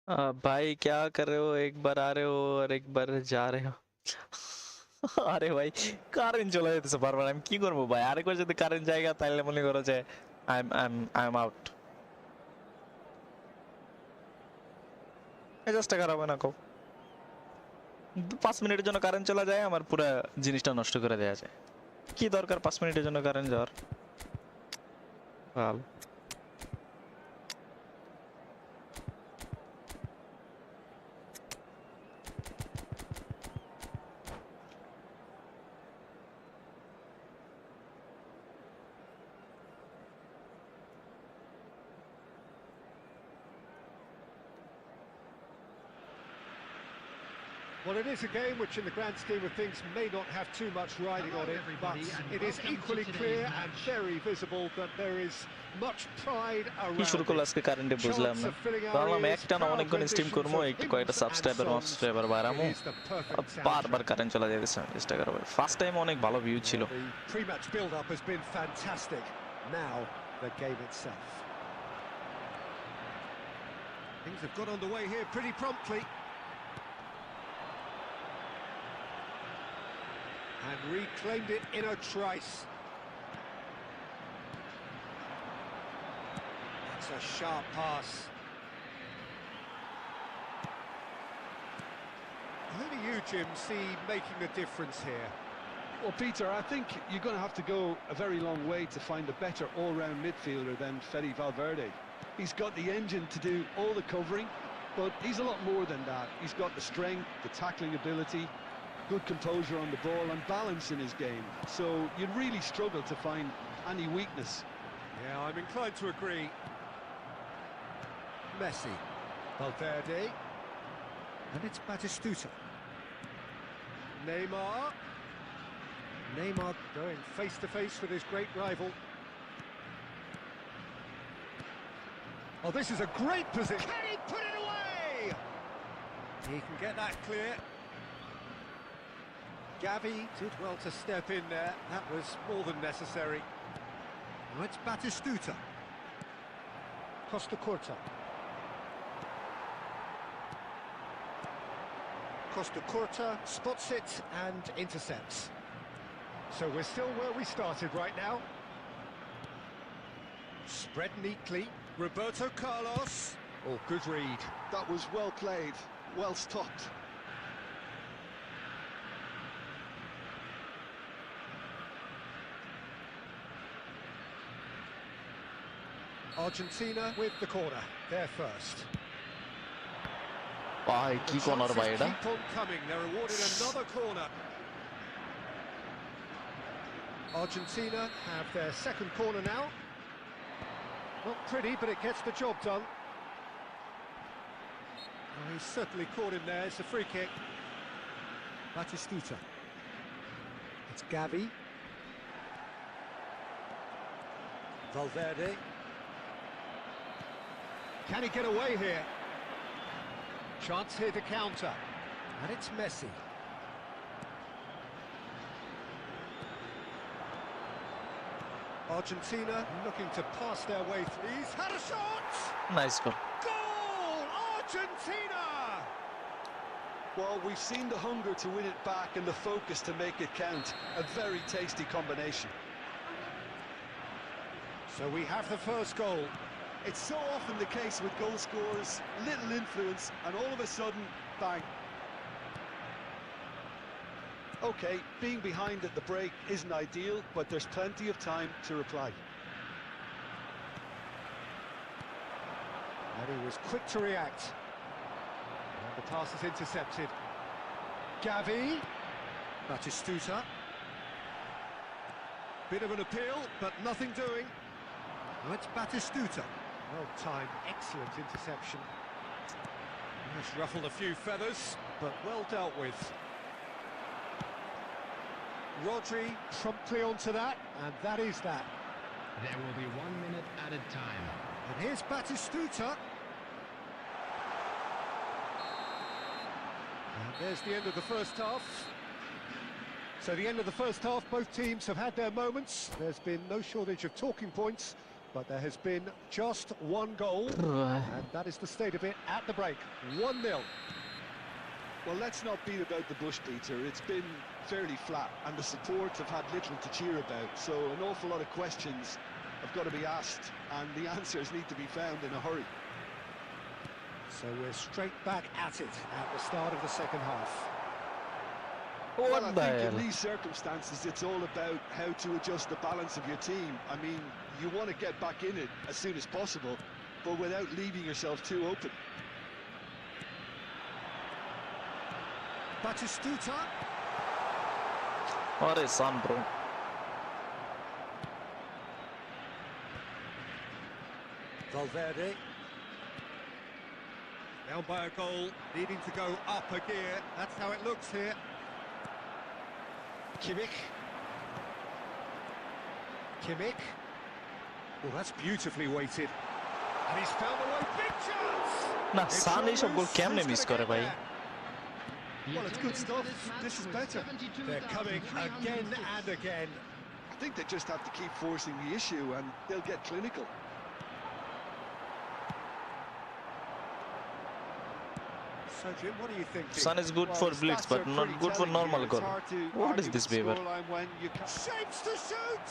भाई क्या कर रहे हो? एक बार आ रहे हो और एक बार जा रहे हो। আরে ভাই কারেন্ট চলে যেতেছে বারবার, আমি কি করবো ভাই? আরেকবার যদি কারেন্ট জায়গা তাহলে মনে করো যে আই এম আউট। মেজাজটা খারাপ হয় না কো? 5 মিনিটের জন্য কারেন্ট চলে যায়, আমার পুরো জিনিসটা নষ্ট করে দেওয়া যায়। কি দরকার 5 মিনিটের জন্য কারেন্ট যাওয়ার? ভালো। Well, it is a game which in the grand scheme of things may not have too much riding on it, but it is equally clear and very visible that there is much pride কি around শুরু করলো it. আজকে কারেন্টে বুঝলাম Chance না। of filling our ভাবলাম ears, একটা না proud অনেকক্ষণ স্ট্রিম renditions করবো, of একটু কয়েকটা hymns and subscriber songs. বাড়ামো। It is the perfect বারবার soundtrack. কারেন্ট চলে যেতেছে, আমি চেষ্টা করবো। ফার্স্ট টাইম অনেক ভালো ভিউ ছিল। The pre-match build-up has been fantastic. Now the game itself. Things have got underway here pretty promptly. And reclaimed it in a trice. That's a sharp pass. Who do you, Jim, see making the difference here? Well, Peter, I think you're going to have to go a very long way to find a better all-round midfielder than Fede Valverde. He's got the engine to do all the covering, but he's a lot more than that. He's got the strength, the tackling ability, good composure on the ball and balance in his game. So you'd really struggle to find any weakness. Yeah, I'm inclined to agree. Messi, Valverde, and it's Batistuta. Neymar going face-to-face with his great rival. Oh, this is a great position. Can he put it away? He can get that clear. Gavi did well to step in there. That was more than necessary. Now it's Batistuta. Costa Curta. Costa Curta spots it and intercepts. So we're still where we started right now. Spread neatly. Roberto Carlos. Oh, good read. That was well played, well stopped. Argentina with the corner. They're first. ভাই কি corner ভাই এটা! Keep on coming. They're awarded another corner. Argentina have their second corner now. Not pretty, but it gets the job done. Oh, he's certainly caught him there. It's a free kick. Batistuta. It's Gavi. Valverde. Can he get away here? Chance here to counter. And it's Messi. Argentina looking to pass their way through. He's had a shot! Nice goal. Goal! Argentina! Well, we've seen the hunger to win it back and the focus to make it count. A very tasty combination. So we have the first goal. It's so often the case with goal scorers, little influence, and all of a sudden, bang. Okay, being behind at the break isn't ideal, but there's plenty of time to reply. And he was quick to react. And the pass is intercepted. Gavi. Batistuta. Bit of an appeal, but nothing doing. Now it's Batistuta. Well timed, excellent interception. It's ruffled a few feathers, but well dealt with. Rodri promptly onto that, and that is that. There will be 1 minute added time. And here's Batistuta. And there's the end of the first half. So the end of the first half, both teams have had their moments. There's been no shortage of talking points, but there has been just one goal, and that is the state of it at the break. 1-0. Well, let's not beat about the bush, Peter. It's been fairly flat, and the supports have had little to cheer about, so an awful lot of questions have got to be asked, and the answers need to be found in a hurry. So we're straight back at it at the start of the second half. Well, I What the think in hell? these circumstances, it's all about how to adjust the balance of your team. I mean, you want to get back in it as soon as possible, but without leaving yourself too open. Batistuta. What is son, bro? Valverde. Down by a goal, needing to go up a gear. That's how it looks here. Kimmich. Oh, that's beautifully weighted. And he's found a way. Big chance! না It's San on এইসব গোল loose. কেমনে Who's miss gonna করে get ভাই? there? Well, it's good stuff. This is better. They're coming again and again. I think they just have to keep forcing the issue, and they'll get clinical. So, Jim, what are you thinking? Sun is good Well, for the blitz, stats but are not pretty good for telling normal here. goal. It's hard to What argue is this the behavior? scoreline when you can't. Shapes to shoot!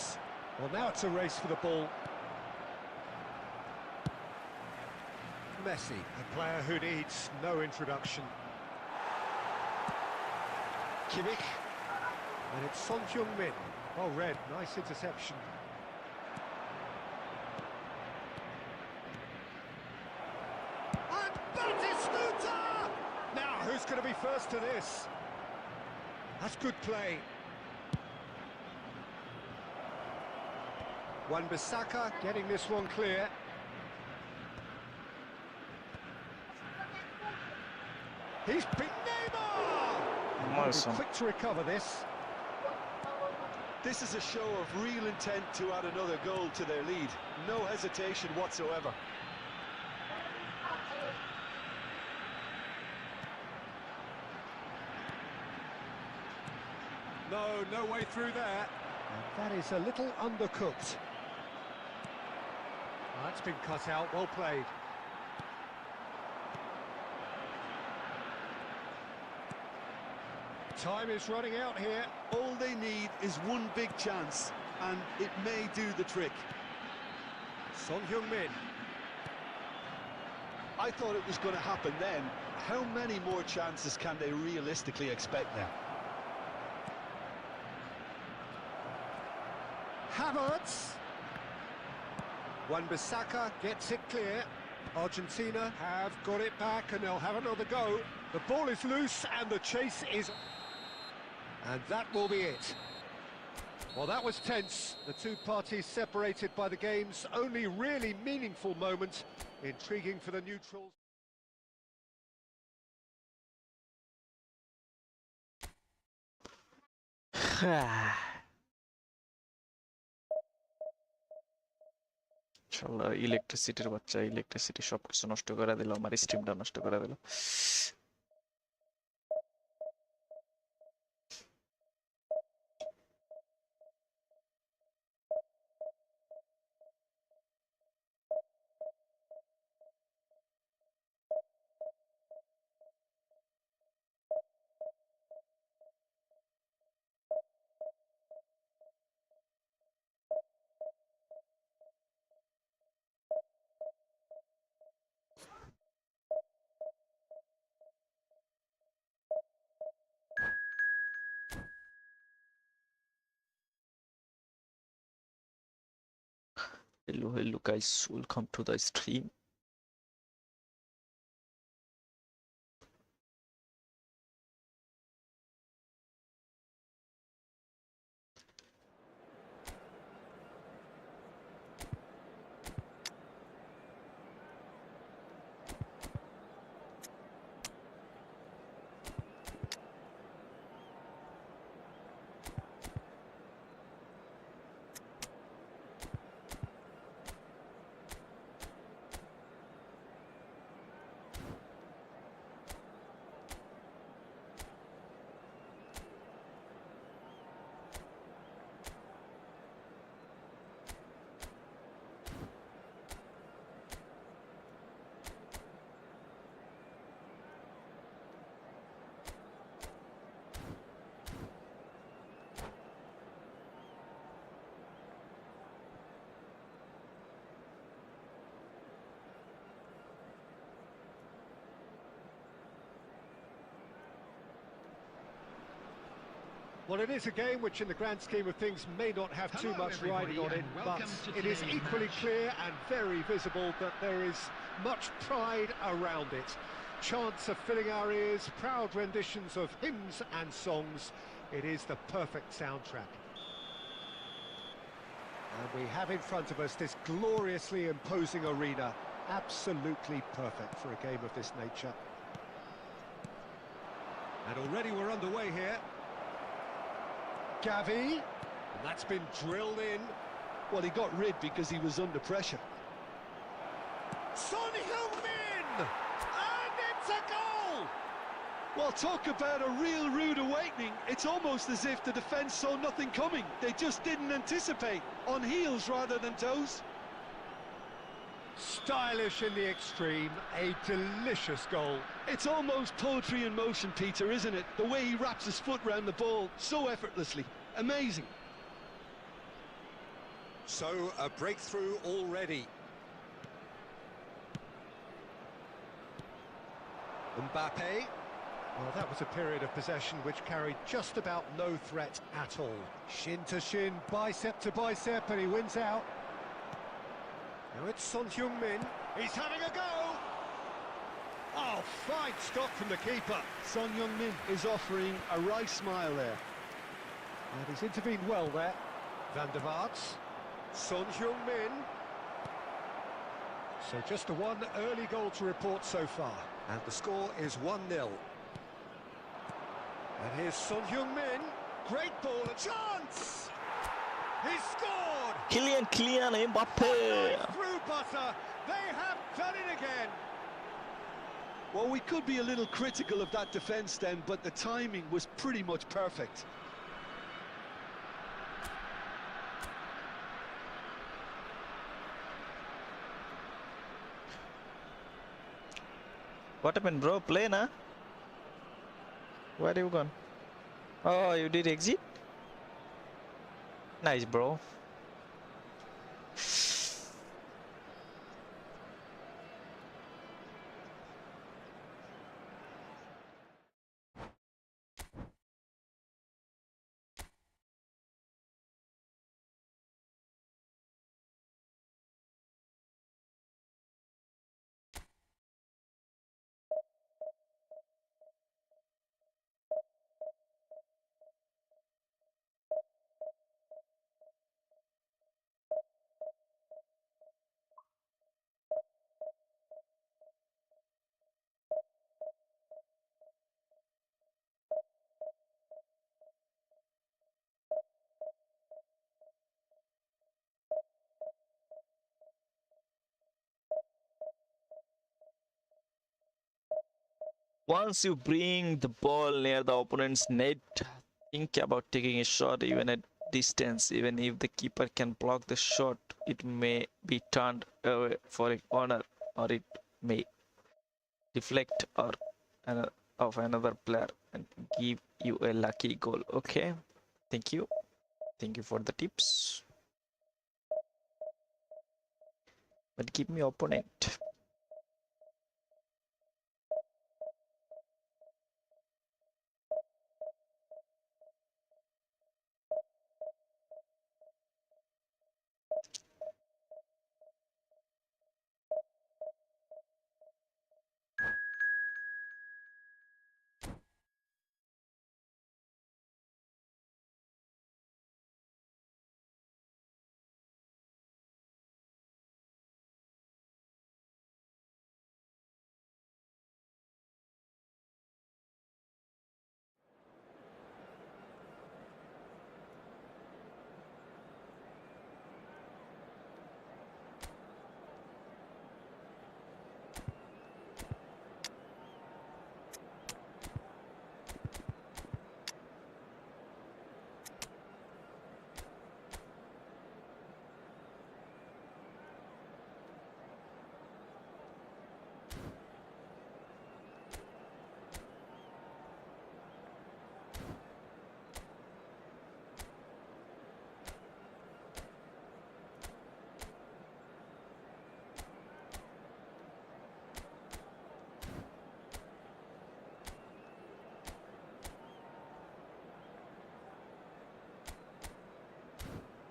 Well, now it's a race for the ball. Messi, a player who needs no introduction. Kimmich. And it's Son Heung-min. Oh, red, nice interception. And Batistuta! Now, who's going to be first to this? That's good play. Wan-Bissaka getting this one clear. He's beat Neymar! Nice one. Quick to recover this. This is a show of real intent to add another goal to their lead. No hesitation whatsoever. No way through there. And that is a little undercooked. That's been cut out, well played. Time is running out here. All they need is one big chance, and it may do the trick. Son Heung-min. I thought it was going to happen then. How many more chances can they realistically expect now? Havertz. Wan-Bissaka gets it clear. Argentina have got it back and they'll have another go. The ball is loose and the chase is... And that will be it. Well, that was tense. The two parties separated by the game's only really meaningful moment. Intriguing for the neutrals. শালা ইলেকট্রিসিটির বাচ্চা electricity সবকিছু নষ্ট করে দিল আমার স্ট্রিমটা নষ্ট করে দিল hello guys, welcome to the stream. Well, it is a game which, in the grand scheme of things, may not have too Hello, much riding on everybody, it, and but welcome to it is today's equally match. clear and very visible that there is much pride around it. Chants are filling our ears, proud renditions of hymns and songs. It is the perfect soundtrack. And we have in front of us this gloriously imposing arena. Absolutely perfect for a game of this nature. And already we're underway here. Gavi, and that's been drilled in. Well, he got rid because he was under pressure. Son Heung-min! And it's a goal! Well, talk about a real rude awakening. It's almost as if the defence saw nothing coming. They just didn't anticipate. On heels rather than toes. Stylish in the extreme, a delicious goal. It's almost poetry in motion, Peter, isn't it? The way he wraps his foot round the ball so effortlessly. Amazing. So, a breakthrough already. Mbappe. Well, that was a period of possession which carried just about no threat at all. Shin to shin, bicep to bicep, and he wins out. Now it's Son Heung-min. He's having a go! Oh, fine stop from the keeper. Son Heung-min is offering a wry smile there. And he's intervened well there. Van der Vaart. Son Heung-min. So just the one early goal to report so far. And the score is 1-0. And here's Son Heung-min. Great ball, a chance! He scored! Kylian Mbappe. Nice through butter. They have done it again. Well, we could be a little critical of that defence then, but the timing was pretty much perfect. What happened, bro? Play na? Where are you gone? Oh, you did exit? Nice, bro. Once you bring the ball near the opponent's net, think about taking a shot even at distance. Even if the keeper can block the shot, it may be turned away for a corner, or it may deflect or of another player and give you a lucky goal. Okay, thank you for the tips, but give me opponent.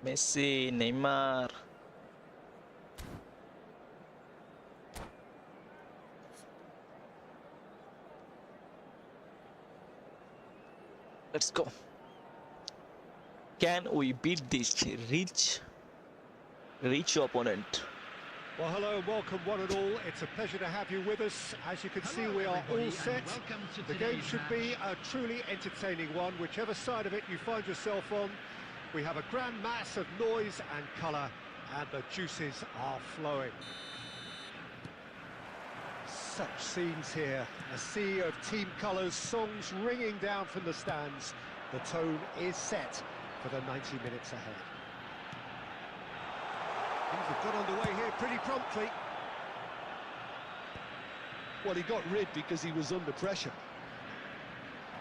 Messi, Neymar. Let's go. Can we beat this rich opponent? Well, hello and welcome one and all. It's a pleasure to have you with us. As you can see, we are all set. The game should be a truly entertaining one, whichever side of it you find yourself on. We have a grand mass of noise and colour, and the juices are flowing. Such scenes here, a sea of team colours, songs ringing down from the stands. The tone is set for the 90 minutes ahead. Things have got underway here pretty promptly. Well, he got rid because he was under pressure.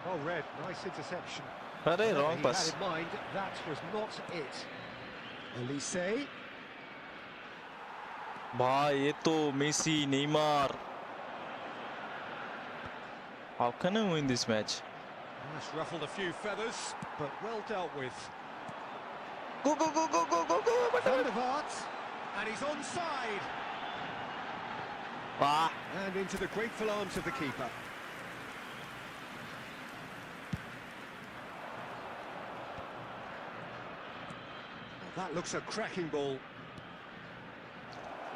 Well read, nice interception. Wrong Whatever he pass. had in mind, that was not it. Elise. भाई ये तो Messi, Neymar. How can I win this match? That's ruffled a few feathers, but well dealt with. Go go go go go go go! Van der Vaart, and he's onside. Ah, And into the grateful arms of the keeper. Well, that looks a cracking ball.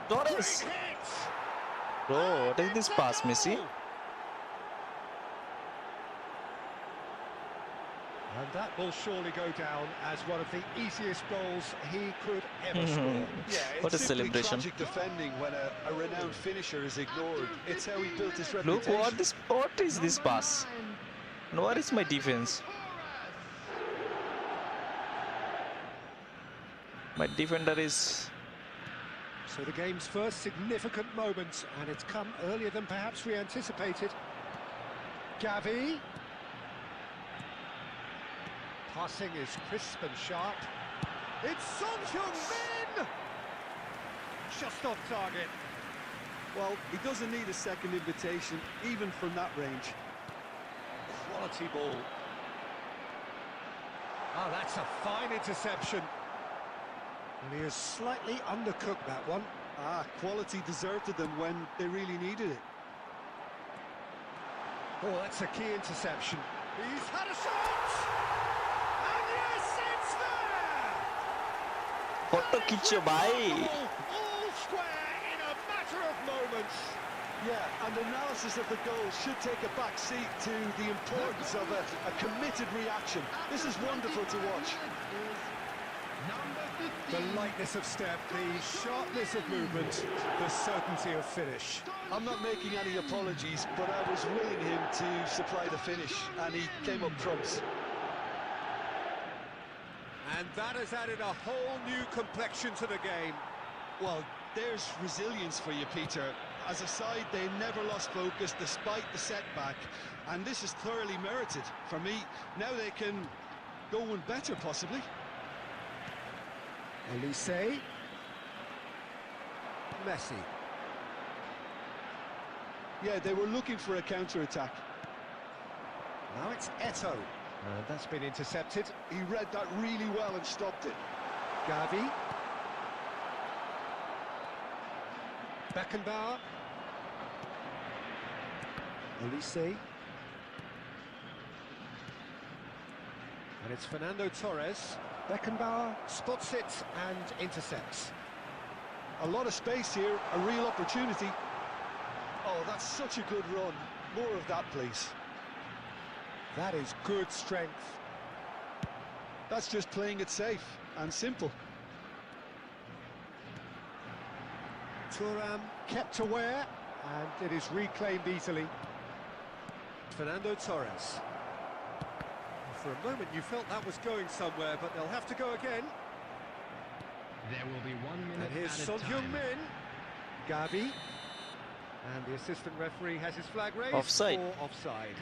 Torres. Great hit! Bro, what is this pass, Messi? And that will surely go down as one of the easiest goals he could ever score. Yeah, it's What a simply celebration. tragic defending when a renowned finisher is ignored. It's how he built his Look reputation. what is this pass? And what is my defense? My defender is So the game's first significant moment, and it's come earlier than perhaps we anticipated. Gavi. Passing is crisp and sharp. It's Son Heung-min! Just off target. Well, he doesn't need a second invitation, even from that range. Quality ball. Oh, that's a fine interception. And he has slightly undercooked that one. Ah, quality deserted them when they really needed it. Oh, that's a key interception. He's had a shot! And yes, it's there! photo खींचो भाई. All square in a matter of moments. Yeah, and analysis of the goal should take a back seat to the importance of a committed reaction. This is wonderful to watch. The lightness of step, the sharpness of movement, the certainty of finish. I'm not making any apologies, but I was willing him to supply the finish, and he came up trumps. And that has added a whole new complexion to the game. Well, there's resilience for you, Peter. As a side, they never lost focus despite the setback, and this is thoroughly merited. For me, now they can go one better, possibly. Elise. Messi. Yeah, they were looking for a counter-attack. Now it's Eto'o. And that's been intercepted. He read that really well and stopped it. Gavi. Beckenbauer. Elise. And it's Fernando Torres. Beckenbauer spots it and intercepts. A lot of space here, a real opportunity. Oh, that's such a good run. More of that, please. That is good strength. That's just playing it safe and simple. Thuram kept aware, and it is reclaimed easily. Fernando Torres. For a moment you felt that was going somewhere, but they'll have to go again. There will be 1 minute And here's at a Son time. Heung-min. Gavi. And the assistant referee has his flag raised Offside. for offside.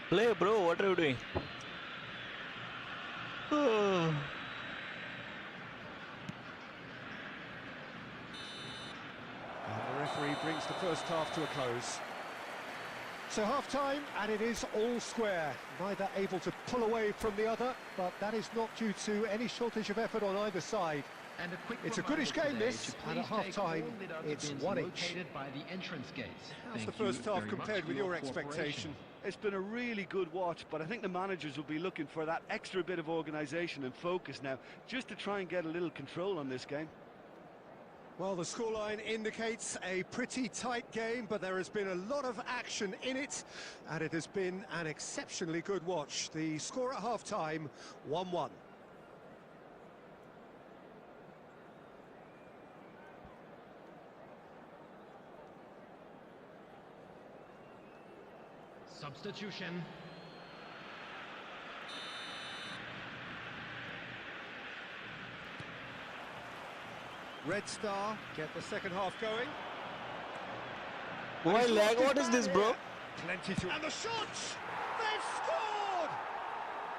Play, bro. What are you doing? And the referee brings the first half to a close. So half-time, and it is all square. Neither able to pull away from the other, but that is not due to any shortage of effort on either side. And a quick It's a reminder goodish game, today this, to and at please take half-time, all lid under it's bins 1 each. located by the entrance gates. How's the Thank you first half very compared much with for your cooperation. expectation? It's been a really good watch, but I think the managers will be looking for that extra bit of organisation and focus now, just to try and get a little control on this game. Well, the scoreline indicates a pretty tight game, but there has been a lot of action in it, and it has been an exceptionally good watch. The score at half-time, 1-1. Substitution. Red Star get the second half going. Why lag? What is this, bro? Plenty to... And the shots! They've scored!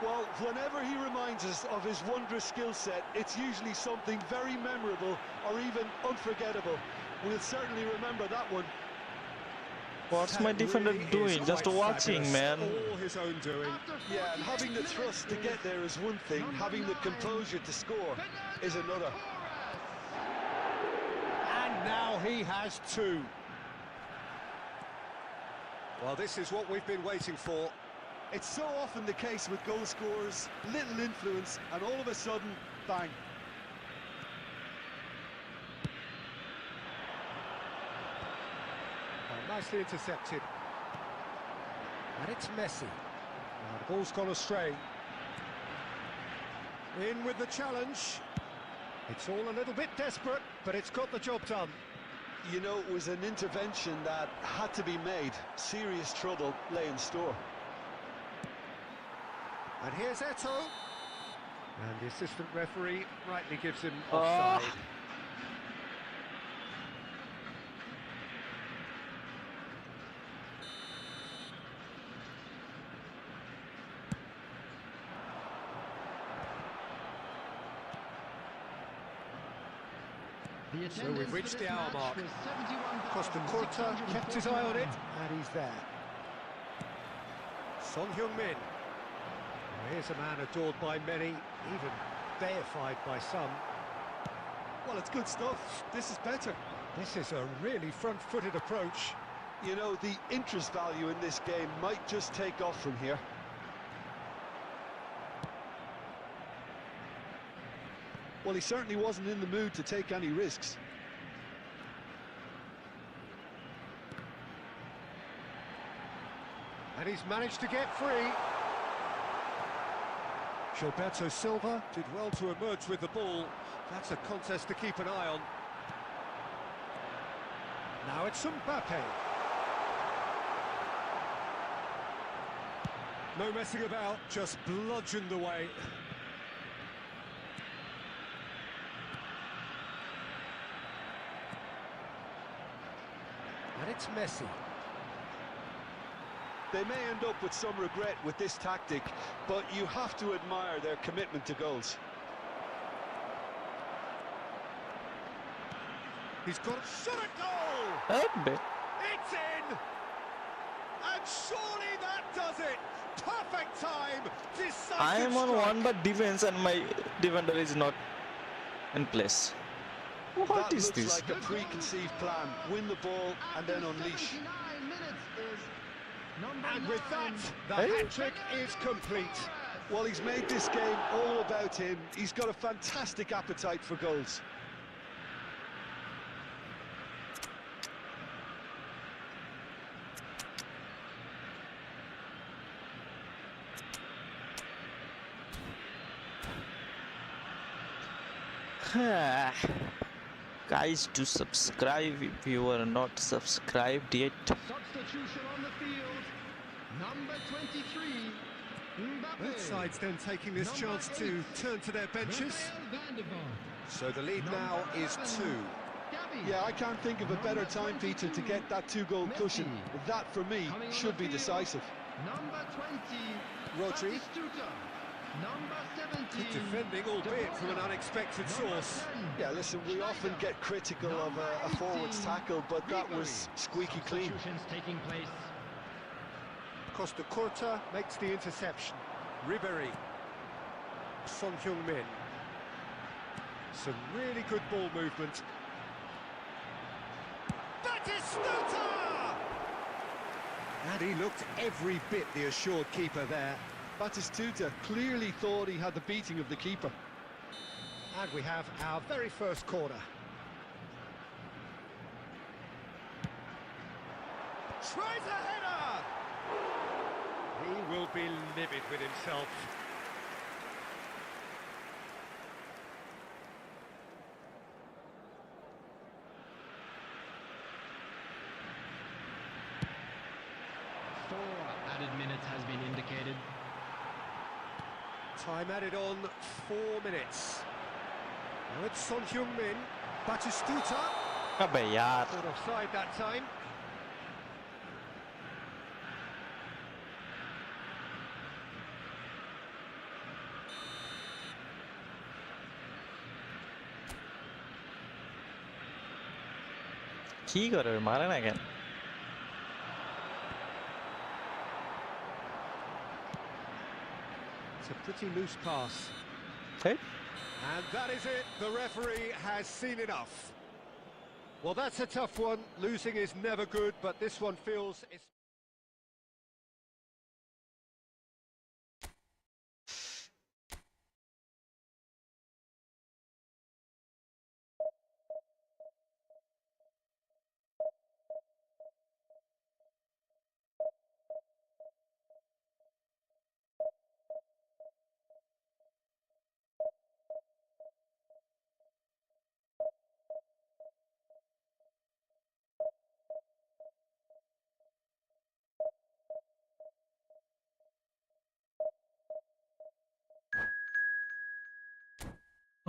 Well, whenever he reminds us of his wondrous skill set, it's usually something very memorable or even unforgettable. We'll certainly remember that one. What's my That defender really is doing? Just quite watching, fabulous. man. All his own doing. Yeah, and having the thrust to get there is one thing, having the composure to score is another. And now he has two. Well, this is what we've been waiting for. It's so often the case with goal scorers, little influence, and all of a sudden, bang. Oh, nicely intercepted. And it's Messi. Now the ball's gone astray. In with the challenge. It's all a little bit desperate, but it's got the job done. You know, it was an intervention that had to be made. Serious trouble lay in store. And here's Eto'o. And the assistant referee rightly gives him offside. So we've reached the hour mark. Costa Curta kept his eye on it, and he's there. Son Heung-min. Here's a man adored by many, even deified by some. Well, it's good stuff. This is better. This is a really front-footed approach. You know, the interest value in this game might just take off from here. Well, he certainly wasn't in the mood to take any risks. And he's managed to get free. Gilberto Silva did well to emerge with the ball. That's a contest to keep an eye on. Now it's Mbappe. No messing about, just bludgeoned away. And it's Messi. They may end up with some regret with this tactic, but you have to admire their commitment to goals. He's got a shot at goal! It's in! And surely that does it! Perfect time! Decisive I am on strike. one but defense and my defender is not in place. What That is looks this? like a preconceived plan. Win the ball and then unleash. And with that, the Hey. hat-trick is complete. Well, he's made this game all about him. He's got a fantastic appetite for goals. Guys, to subscribe if you are not subscribed yet. Substitution on the field. Number 23. Mbappe. Both sides then taking this chance to turn to their benches. So the lead now is 2. Yeah, I can't think of a better time, Peter, to get that 2-goal cushion. That, for me, should be decisive. Number 20, Rodri. Batistuta. Number 17. Good defending, albeit from an unexpected source. Yeah, listen, we often get critical of a forward's tackle, but that was squeaky clean. Substitutions taking place. Costa Curta makes the interception. Ribery. Son Heung-min. Some really good ball movement. Batistuta! And he looked every bit the assured keeper there. Batistuta clearly thought he had the beating of the keeper. And we have our very first corner. Tries a header! He will be livid with himself. Added minutes has been indicated. Time added on, 4 minutes. Now it's Son Heung-min. Batistuta. अबे यार Caught offside that time. की करो मारे ना क्या It's a pretty loose pass. Hey? And that is it. The referee has seen enough. Well, that's a tough one. Losing is never good, but this one feels...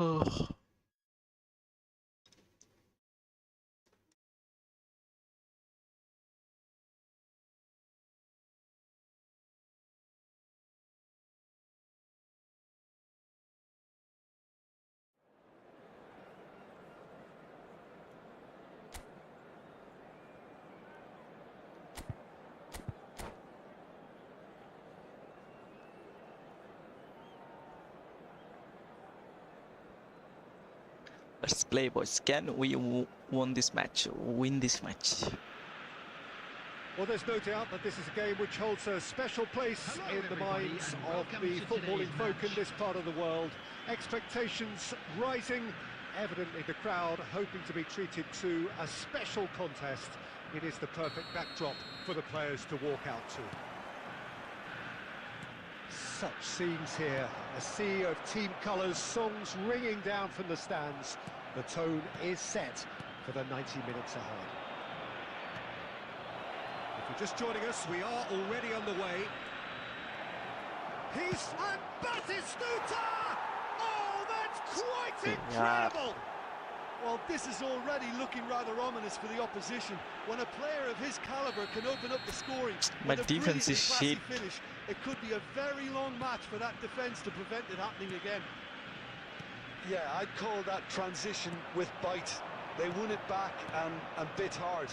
Oh. Let's play, boys. Can we win this match? Win this match? Well, there's no doubt that this is a game which holds a special place in the minds of the footballing folk in this part of the world. Expectations rising, evidently the crowd hoping to be treated to a special contest. It is the perfect backdrop for the players to walk out to. Such scenes here, a sea of team colours, songs ringing down from the stands. The tone is set for the 90 minutes ahead. If you're just joining us, we are already on the way. He's and Batistuta! Oh, that's quite incredible! Well, this is already looking rather ominous for the opposition. When a player of his calibre can open up the scoring My with a defense is brilliant, shit. classy finish, it could be a very long match for that defence to prevent it happening again. Yeah, I'd call that transition with bite. They won it back and bit hard.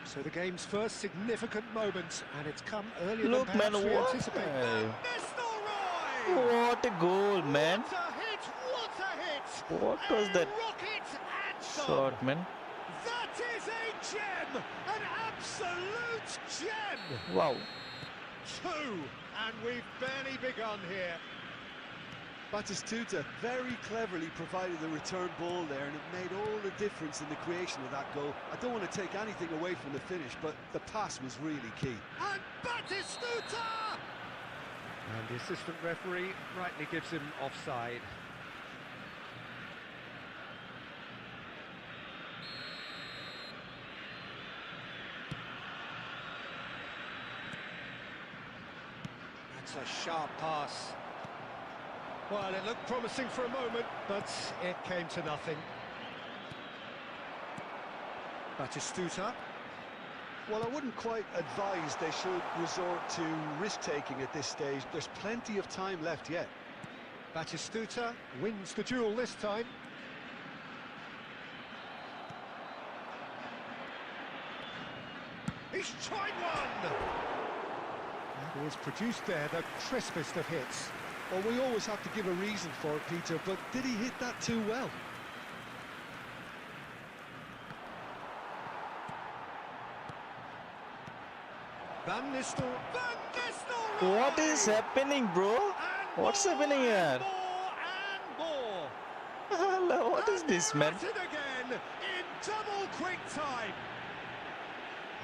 So the game's first significant moment, and it's come earlier Look, than perhaps man, we what? anticipate. Van Nistelrooy! What a goal, man! What a hit! What a hit! What was A that rocket anthem! shot, man? That is a gem! An absolute gem! Wow. 2, and we've barely begun here. Batistuta very cleverly provided the return ball there, and it made all the difference in the creation of that goal. I don't want to take anything away from the finish, but the pass was really key. And Batistuta! And the assistant referee rightly gives him offside. That's a sharp pass. Well, it looked promising for a moment, but it came to nothing. Batistuta. Well, I wouldn't quite advise they should resort to risk-taking at this stage. There's plenty of time left yet. Batistuta wins the duel this time. He's tried one! And he has produced there the crispest of hits. Well, we always have to give a reason for it, Peter, but did he hit that too well? Van Nistelrooy! What is happening, bro? And What's more happening here? And more! Hello, what is And this, they're man? at it again in double quick time.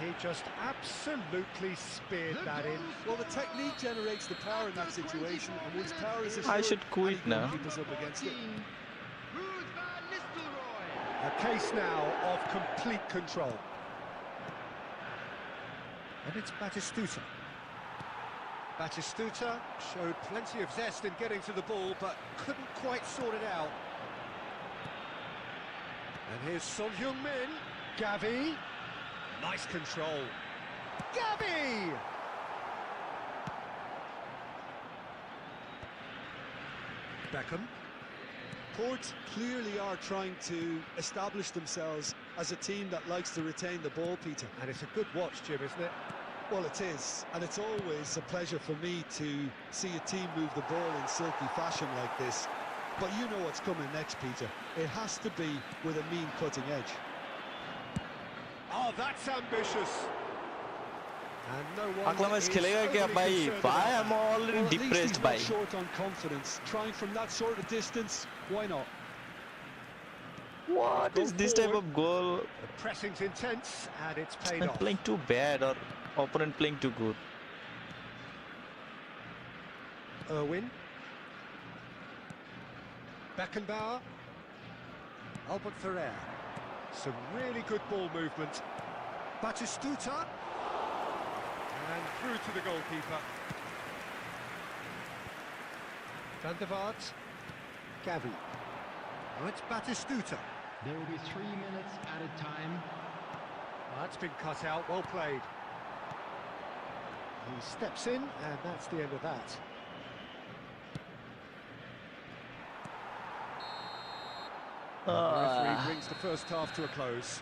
He just absolutely speared that in. Well, the technique generates the power in that situation, and once power is assured, I should quit any now. goalkeeper's up against it. Ruud van Nistelrooy. A case now of complete control. And it's Batistuta. Batistuta showed plenty of zest in getting to the ball, but couldn't quite sort it out. And here's Son Heung-min. Gavi. Nice control. Gavi! Beckham. Port clearly are trying to establish themselves as a team that likes to retain the ball, Peter. And it's a good watch, Jim, isn't it? Well, it is, and it's always a pleasure for me to see a team move the ball in silky fashion like this. But you know what's coming next, Peter. It has to be with a mean cutting edge. Oh, that's ambitious. And no one अगला match is खेलेगा क्या overly भाई? concerned Bhai, about I'm that. already Well, at least he's depressed, not bhai. short on confidence. Trying from that sort of distance, why not? What is this type of goal? The pressing's intense, and it's paid I'm off. playing too bad or opponent playing too good. Irwin. Beckenbauer. Albert Ferrer. Some really good ball movement. Batistuta. And through to the goalkeeper. Van der Vaart. Gavi. Oh, it's Batistuta. There will be 3 minutes at a time. Oh, that's been cut out, well played. He steps in, and that's the end of that. The referee brings the first half to a close.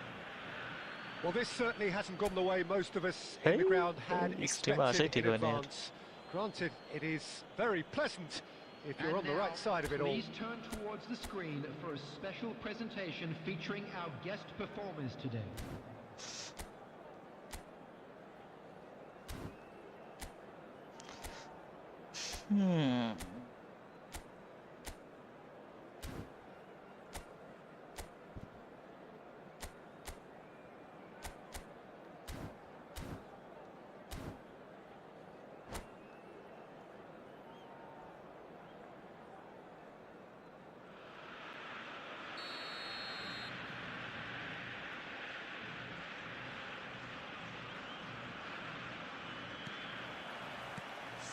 Well, this certainly hasn't gone the way most of us in the Hey, ground had extreme expected in आशा ठीक बने यार. advance. Granted, it is very pleasant if you're And on the now, right side of it all. Please turn towards the screen for a special presentation featuring our guest performers today.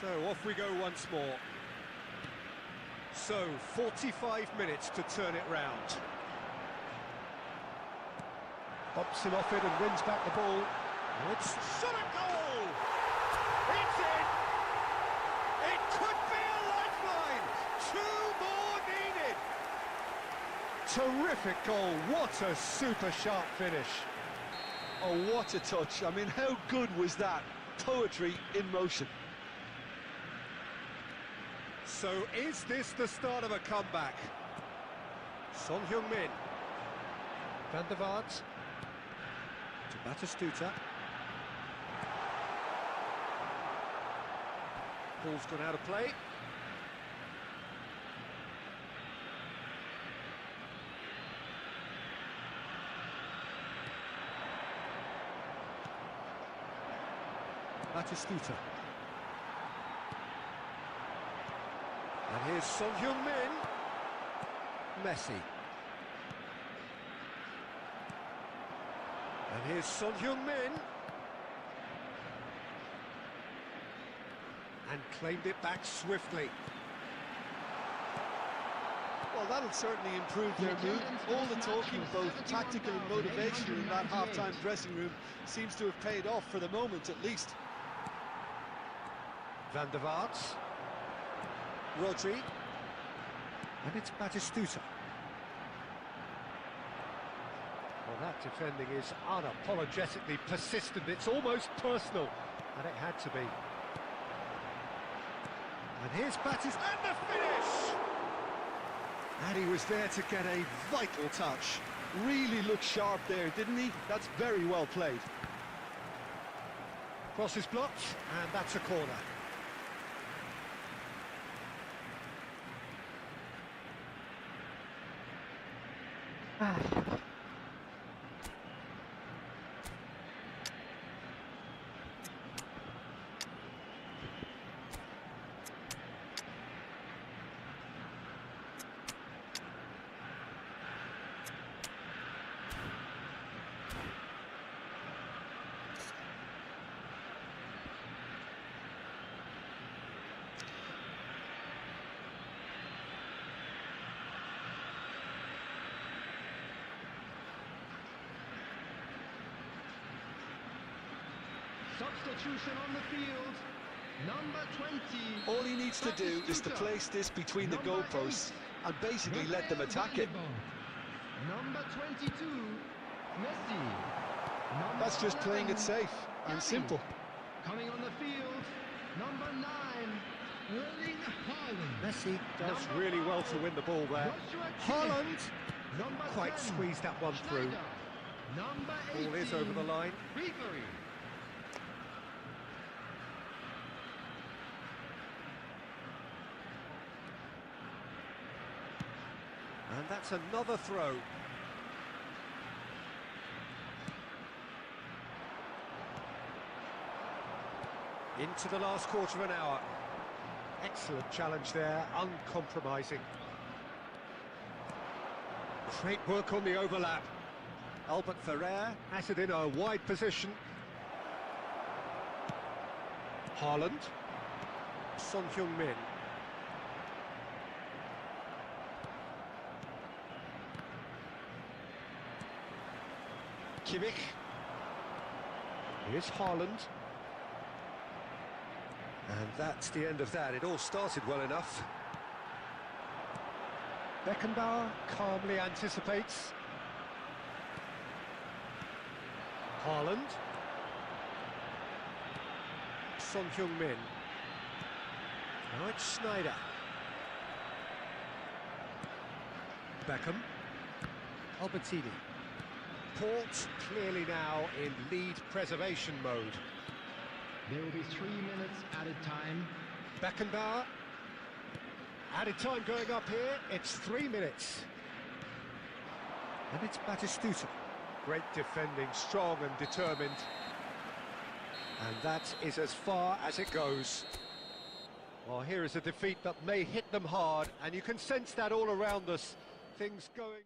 So off we go once more. So 45 minutes to turn it round. Bops him off it and wins back the ball. Oh, it's shot a goal! It's in! It could be a lifeline! 2 more needed! Terrific goal, what a super sharp finish. Oh, what a touch. I mean, how good was that? Poetry in motion. So is this the start of a comeback? Son Heung-min. Van der Vaart. To Batistuta. Ball's gone out of play. Batistuta. And here's Son Heung-min. Messi. And here's Son Heung-min. And claimed it back swiftly. Well, that'll certainly improve their mood. All the talking, both tactical and motivational, in that half-time dressing room seems to have paid off for the moment, at least. Van der Vaart. Rodri. And it's Batistuta. Well, that defending is unapologetically persistent. It's almost personal, and it had to be. And here's Batis, and the finish! And he was there to get a vital touch. Really looked sharp there, didn't he? That's very well played. Cross is blocked, and that's a corner. Substitution on the field. Number 20. All he needs to do is to place this between the goalposts and basically let them attack it. Number 22. Messi. That's just playing it safe and simple. Coming on the field. Number 9. Erling Haaland. Messi does really well to win the ball there. Haaland quite squeezed that one through. Number 18. Ball is over the line. Ribery. And that's another throw. Into the last quarter of an hour. Excellent challenge there, uncompromising. Great work on the overlap. Albert Ferrer has it in a wide position. Haaland. Son Heung-min. Kimmich. Here's Haaland. And that's the end of that. It all started well enough. Beckenbauer calmly anticipates. Haaland. Son Heung-min. Now it's Snyder. Beckham. Albertini. Port clearly now in lead preservation mode. There will be 3 minutes added time. Beckenbauer. Added time going up here. It's 3 minutes. And it's Batistuta. Great defending, strong and determined. And that is as far as it goes. Well, here is a defeat that may hit them hard, and you can sense that all around us. Things going...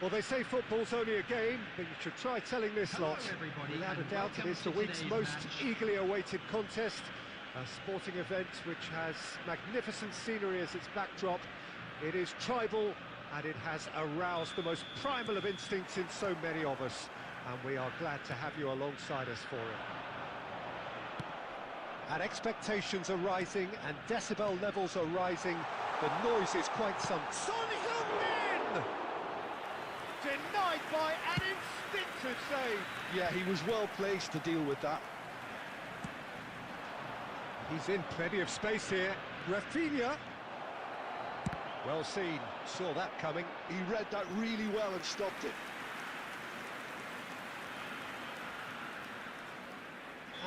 Well, they say football's only a game, but you should try telling this lot. Without a doubt, it is the week's most eagerly awaited contest, A sporting event which has magnificent scenery as its backdrop. It is tribal and it has aroused the most primal of instincts in so many of us, and we are glad to have you alongside us for it. And expectations are rising and decibel levels are rising. The noise is quite some. Son Heung-min! Denied by an instinctive save. Yeah, he was well placed to deal with that. He's in plenty of space here. Rafinha. Well seen, saw that coming. He read that really well and stopped it.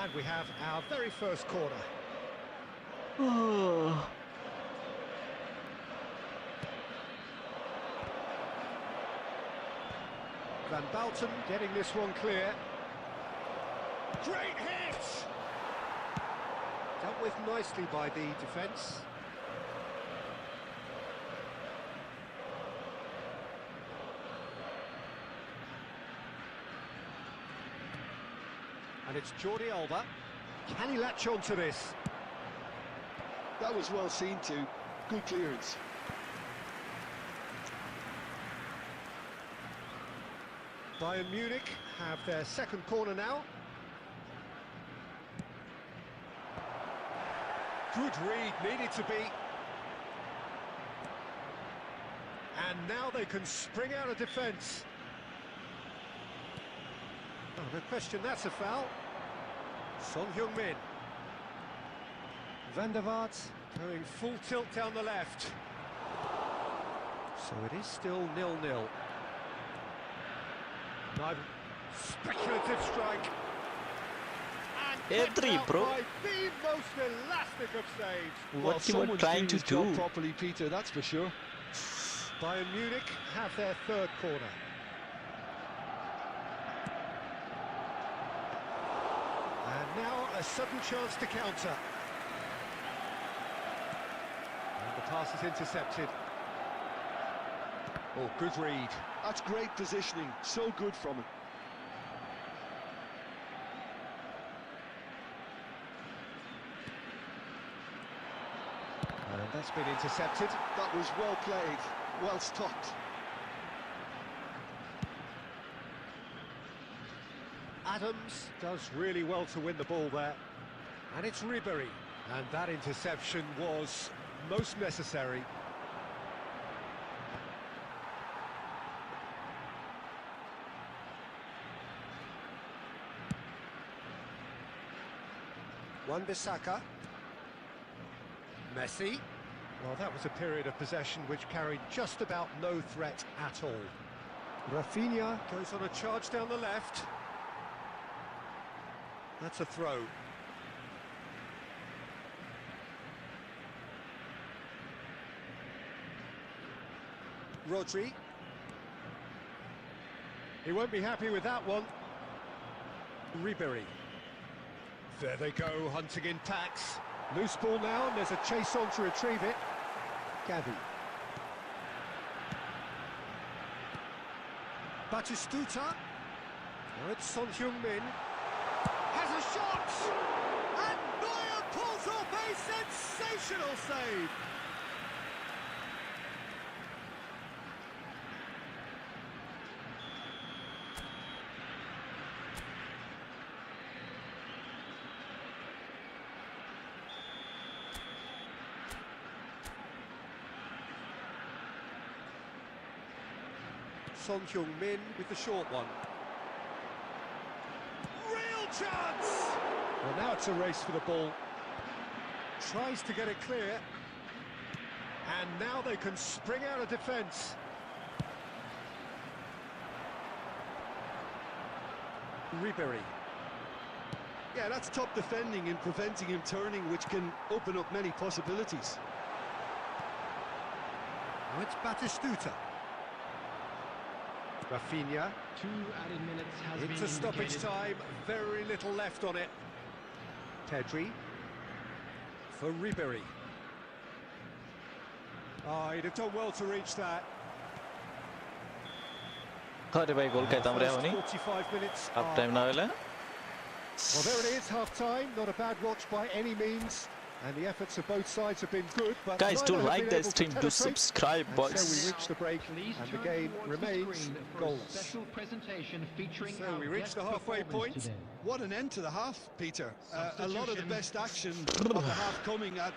And we have our very first corner. Van Balten getting this one clear. Great hit! Dealt with nicely by the defence. And it's Jordi Alba. Can he latch on to this? That was well seen too. Good clearance. Bayern Munich have their second corner now. Good read, needed to be. And now they can spring out of defence. Oh, no question, that's a foul. Son Heung-min. Van der Vaart going full tilt down the left. So it is still 0-0. Speculative strike. And Three, bro. by the most elastic of saves. What you were someone's trying doing to his job do? properly, Peter, that's for sure. Bayern Munich have their third corner. And now a sudden chance to counter. And the pass is intercepted. Oh, good read. That's great positioning, so good from him. And that's been intercepted. That was well played, well stopped. Adams does really well to win the ball there. And it's Ribéry. And that interception was most necessary. Wan-Bissaka. Messi. Well, that was a period of possession which carried just about no threat at all. Rafinha goes on a charge down the left. That's a throw. Rodri. He won't be happy with that one. Ribéry. There they go, hunting in packs. Loose ball now, and there's a chase on to retrieve it. Gavi. Batistuta. Now it's Son Heung-min. Has a shot! And Neuer pulls off a sensational save! Son Heung-min with the short one. Real chance! Well, now it's a race for the ball. Tries to get it clear. And now they can spring out of defence. Ribéry. Yeah, that's top defending and preventing him turning, which can open up many possibilities. Now it's Batistuta. Rafinha. 2 added minutes has been Into stoppage indicated. time, very little left on it. Pedri. For Ribéry. Oh, he'd have done well to reach that. अरे भाई गोल कहता हूँ रे होनी 45 minutes अब are time ना होले Well, there it is, half-time. Not a bad watch by any means. And the efforts of both sides have been good, but Guys, do neither have like been the able to stream, do penetrate. subscribe, And boys. so we reach the break, Please and the turn game towards the remains screen for a goalless. special presentation featuring So our we reach guest the halfway performers point. today. What an end to the half, Peter. A lot of the Substitution. best action of the half coming at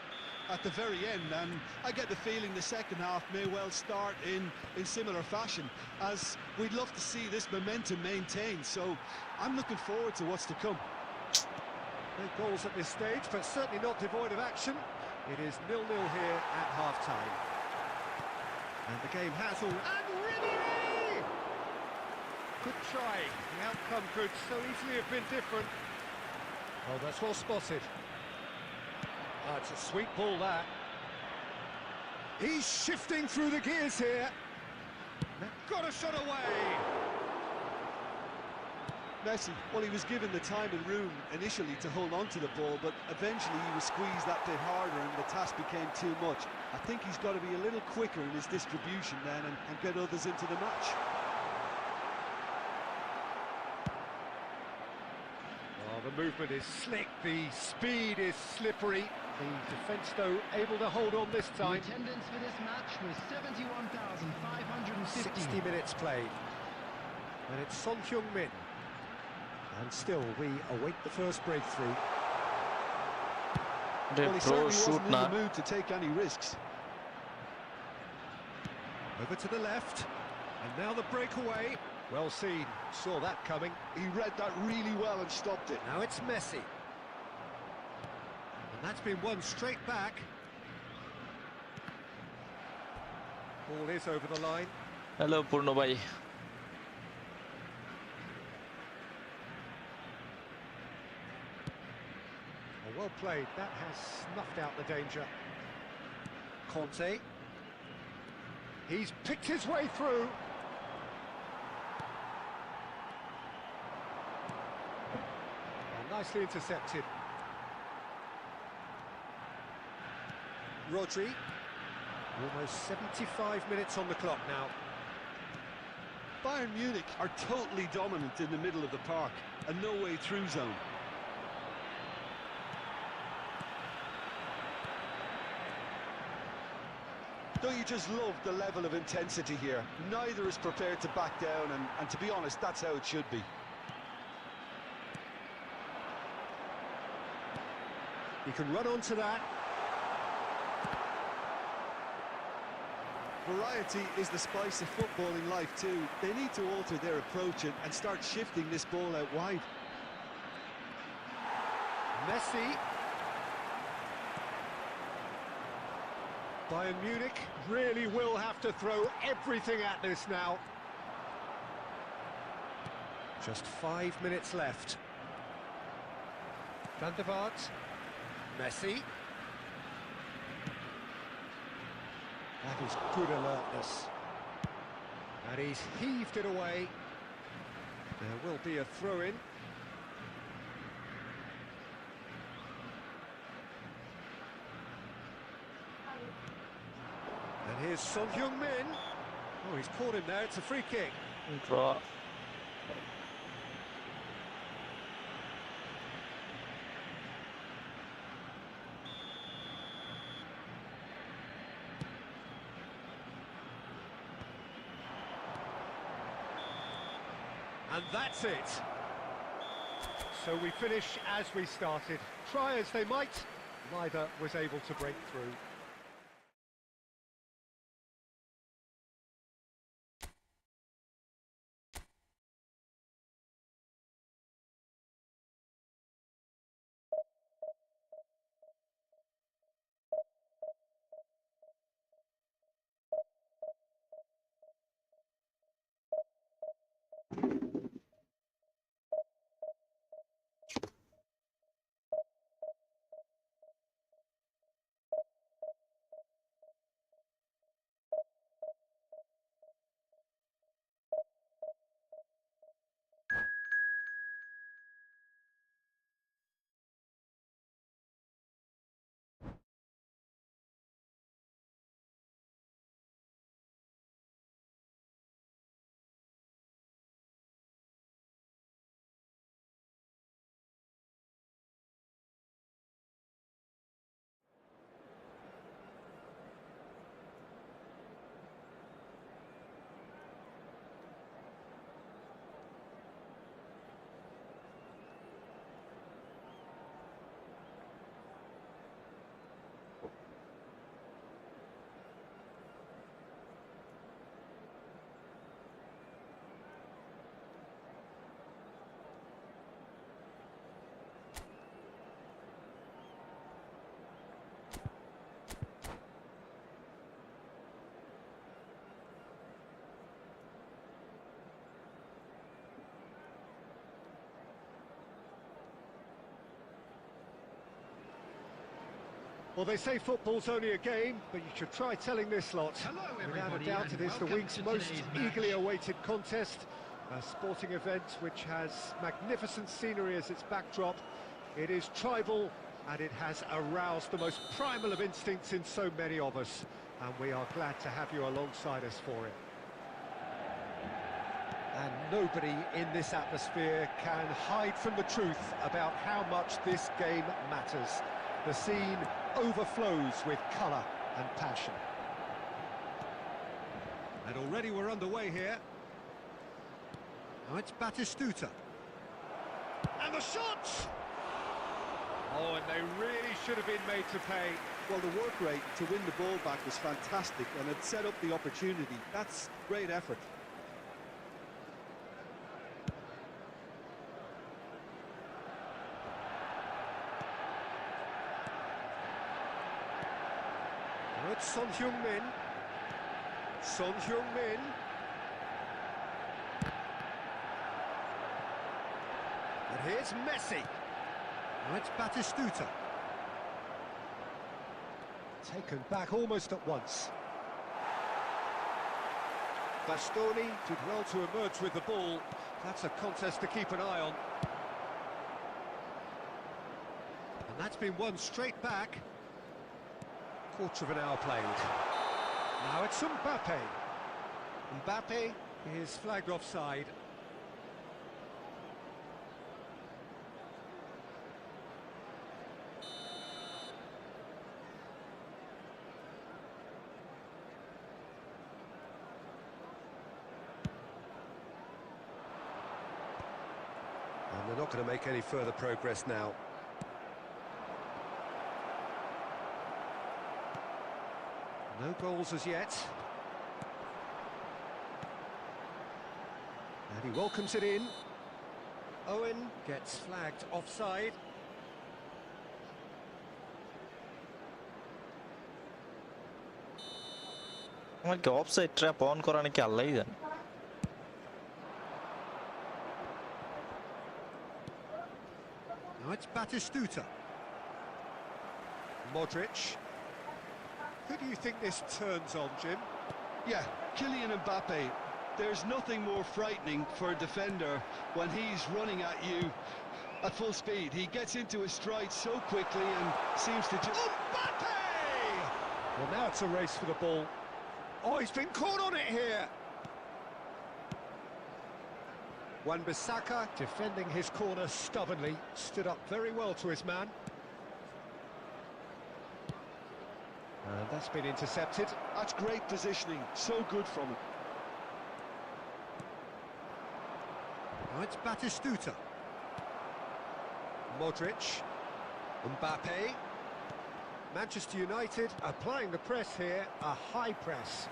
the very end, and I get the feeling the second half may well start in similar fashion, as we'd love to see this momentum maintained. So I'm looking forward to what's to come. No goals at this stage, but certainly not devoid of action. It is 0-0 here at half-time. And the game has all... And Ribéry! Good try. The outcome could so easily have been different. Oh, that's well spotted. Oh, it's a sweet ball, that. He's shifting through the gears here. Got a shot away. Messi, well, he was given the time and room initially to hold on to the ball, but eventually he was squeezed that bit harder and the task became too much. I think he's got to be a little quicker in his distribution then and get others into the match. Oh, the movement is slick, the speed is slippery. The defence, though, able to hold on this The time. attendance for this match was 71,550. 60 minutes played. And it's Son Heung-min. And still, we await the first breakthrough. Well, he certainly shoot wasn't in now. the mood to take any risks. Over to the left. And now the breakaway. Well seen. Saw that coming. He read that really well and stopped it. Now it's Messi. And that's been won straight back. Ball is over the line. Hello, Purno bhai. Oh, well played. That has snuffed out the danger. Conte. He's picked his way through. Oh, nicely intercepted. Rodri. Almost 75 minutes on the clock now. Bayern Munich are totally dominant in the middle of the park, a no-way through zone. Don't you just love the level of intensity here? Neither is prepared to back down, and to be honest, that's how it should be. He can run onto that. Variety is the spice of football in life too. They need to alter their approach and start shifting this ball out wide. Messi. Bayern Munich really will have to throw everything at this now. Just 5 minutes left. Van der Vaart. Messi. That is good alertness. And he's heaved it away. There will be a throw-in. And here's Son Heung-min. Oh, he's caught him there. It's a free kick. Draw. And that's it. So we finish as we started. Try as they might, neither was able to break through. Well, they say football's only a game, but you should try telling this lot. Hello, Without a everybody, doubt, it and is the welcome week's to most today's match. eagerly awaited contest. A sporting event which has magnificent scenery as its backdrop. It is tribal, and it has aroused the most primal of instincts in so many of us. And we are glad to have you alongside us for it. And nobody in this atmosphere can hide from the truth about how much this game matters. The scene overflows with colour and passion. And already we're underway here. Now it's Batistuta. And the shot! Oh, and they really should have been made to pay. Well, the work rate to win the ball back was fantastic, and it set up the opportunity. That's great effort. Now it's Son Heung-min. Son Heung-min. And here's Messi. Now it's Batistuta. Taken back almost at once. Bastoni did well to emerge with the ball. That's a contest to keep an eye on. And that's been won straight back. Quarter of an hour played. Now it's Mbappe. Mbappe is flagged offside. And they're not going to make any further progress now. No goals as yet. And he welcomes it in. Owen gets flagged offside. আমাকে offside trap on করা নাকি আল্লাহই জানে। Now it's Batistuta. Modric. Who do you think this turns on, Jim? Yeah, Kylian Mbappe. There's nothing more frightening for a defender when he's running at you at full speed. He gets into his stride so quickly and seems to just... Mbappe! Well, now it's a race for the ball. Oh, he's been caught on it here. Wan-Bissaka, defending his corner stubbornly, stood up very well to his man. And that's been intercepted. That's great positioning, so good from him. Now it's Batistuta. Modric. Mbappe. Manchester United applying the press here, a high press.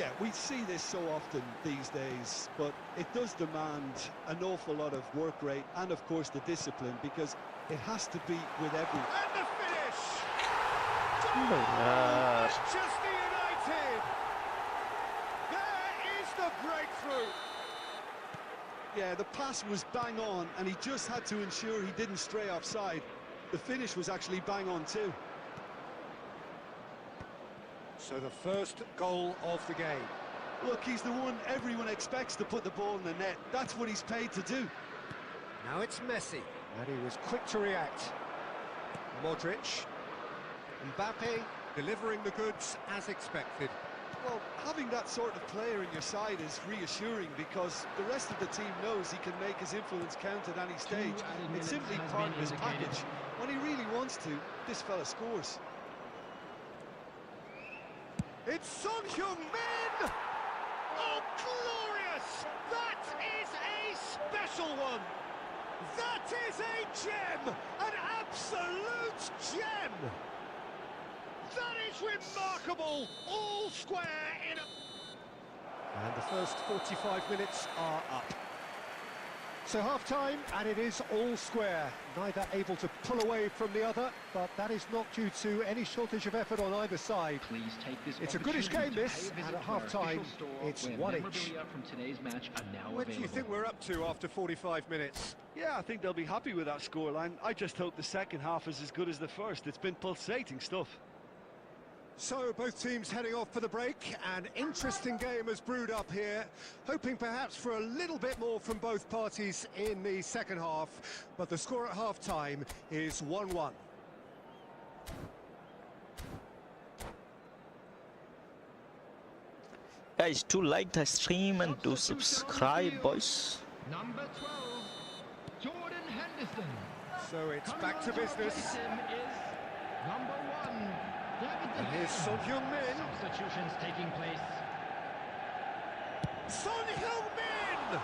Yeah, we see this so often these days, but it does demand an awful lot of work rate and, of course, the discipline, because it has to be with everyone. And the finish! यार Manchester United! There is the breakthrough! Yeah, the pass was bang on, and he just had to ensure he didn't stray offside. The finish was actually bang on too. So the first goal of the game. Look, he's the one everyone expects to put the ball in the net. That's what he's paid to do. Now it's Messi, and he was quick to react. Modric. Mbappe delivering the goods as expected. Well, having that sort of player in your side is reassuring, because the rest of the team knows he can make his influence count at any stage. It's simply part of his package. When he really wants to, this fella scores. It's Son Heung-min! Oh, glorious! That is a special one! That is a gem! An absolute gem! That is remarkable! All square in a... And the first 45 minutes are up. So half-time, and it is all square. Neither able to pull away from the other, but that is not due to any shortage of effort on either side. Please take this It's a goodish game, this, and at half-time, it's one each. From today's match are now What do you think we're up to after 45 minutes? Yeah, I think they'll be happy with that scoreline. I just hope the second half is as good as the first. It's been pulsating stuff. So both teams heading off for the break. An interesting game has brewed up here, hoping perhaps for a little bit more from both parties in the second half, but the score at half-time is 1-1. Guys, do like the stream and do subscribe, boys. Number 12, Jordan Henderson. So it's back to business. Is number 1, David And here's Son Heung-min. Substitutions taking place. Son Heung-min!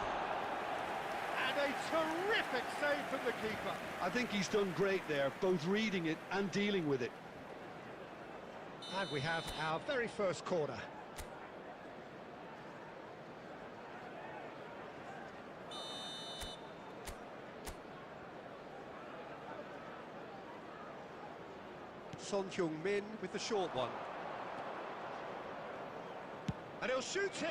And a terrific save from the keeper. I think he's done great there, both reading it and dealing with it. And we have our very first corner. Son Heung-min with the short one. And he'll shoot here.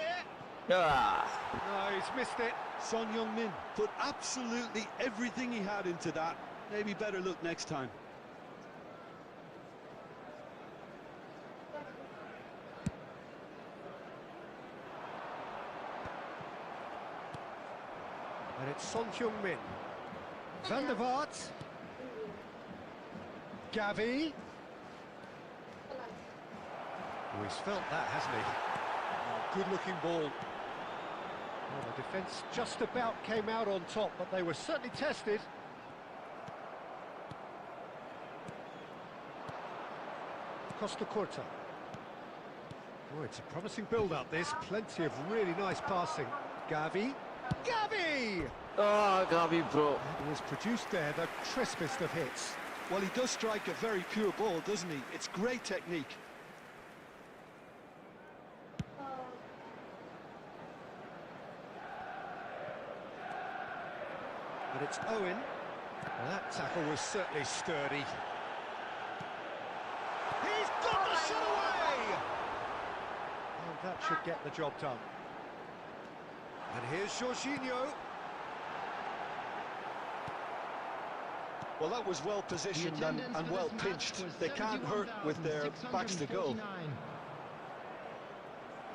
Ah, No, he's missed it. Son Heung-min put absolutely everything he had into that. Maybe better look next time. And it's Son Heung-min. Van der Vaart. Gavi. Oh, he's felt that, hasn't he? Oh, good-looking ball. Well, the defence just about came out on top, but they were certainly tested. Costa Curta. Oh, it's a promising build-up, this. Plenty of really nice passing. Gavi. Gavi! oh, Gabi, bro. He has produced there the crispest of hits. Well, he does strike a very pure ball, doesn't he? It's great technique. But it's Owen. Well, that tackle was certainly sturdy. He's got the shot away! And that should get the job done. And here's Jorginho. Well, that was well positioned and well pinched. They can't hurt with their backs to goal.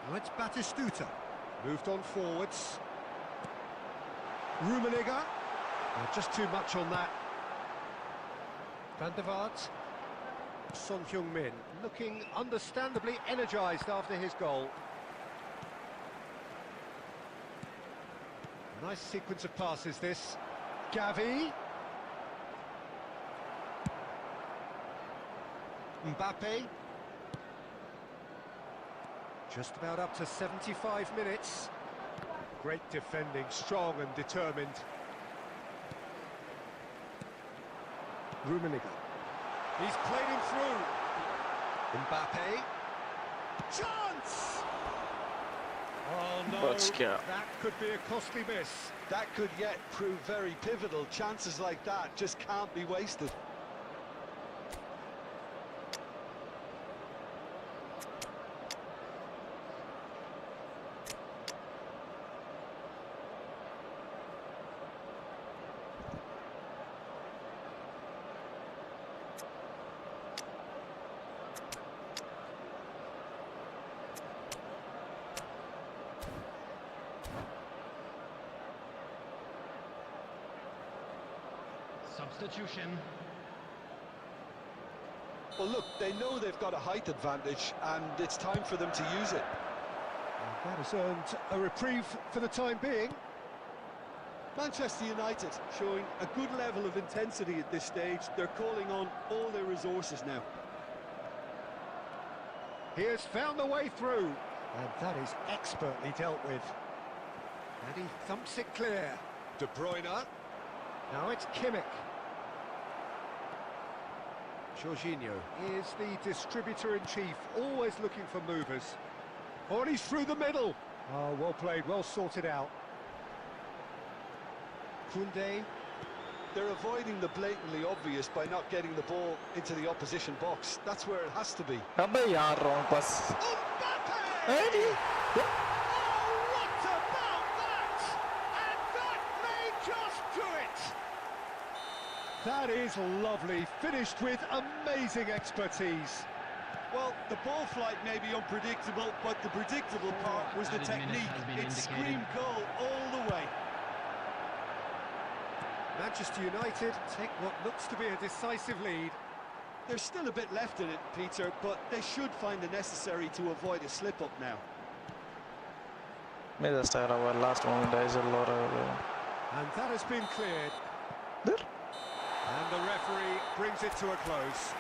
Now it's Batistuta. Moved on forwards. Rummenigge. Just too much on that. Van der Vaart. Son Heung-min looking understandably energised after his goal. Nice sequence of passes this. Gavi. Mbappe. Just about up to 75 minutes. Great defending, strong and determined. Rummenigge. He's played him through. Mbappe. Chance! Oh no, Botska. that could be a costly miss. That could yet prove very pivotal. Chances like that just can't be wasted. Substitution. Well, look, they know they've got a height advantage, and it's time for them to use it. And that has earned a reprieve for the time being. Manchester United showing a good level of intensity at this stage. They're calling on all their resources now. He has found the way through, and that is expertly dealt with. And he thumps it clear. De Bruyne. Now it's Kimmich. Jorginho is the distributor-in-chief, always looking for movers. Oh, and he's through the middle. Oh, well played, well sorted out. Koundé. They're avoiding the blatantly obvious by not getting the ball into the opposition box. That's where it has to be. अबे यार wrong pass. Mbappe! Oh, what about that? And that may just do it! That is lovely, finished with amazing expertise. Well, the ball flight may be unpredictable, but the predictable part was the technique. It screamed goal all the way. Manchester United take what looks to be a decisive lead. There's still a bit left in it, Peter, but they should find the necessary to avoid a slip-up now. मैं just आ रहा हूँ last moment I just लो रहा हूँ. And that has been cleared. There. And the referee brings it to a close.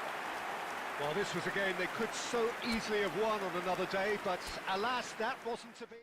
Well, this was a game they could so easily have won on another day, but alas, that wasn't to be.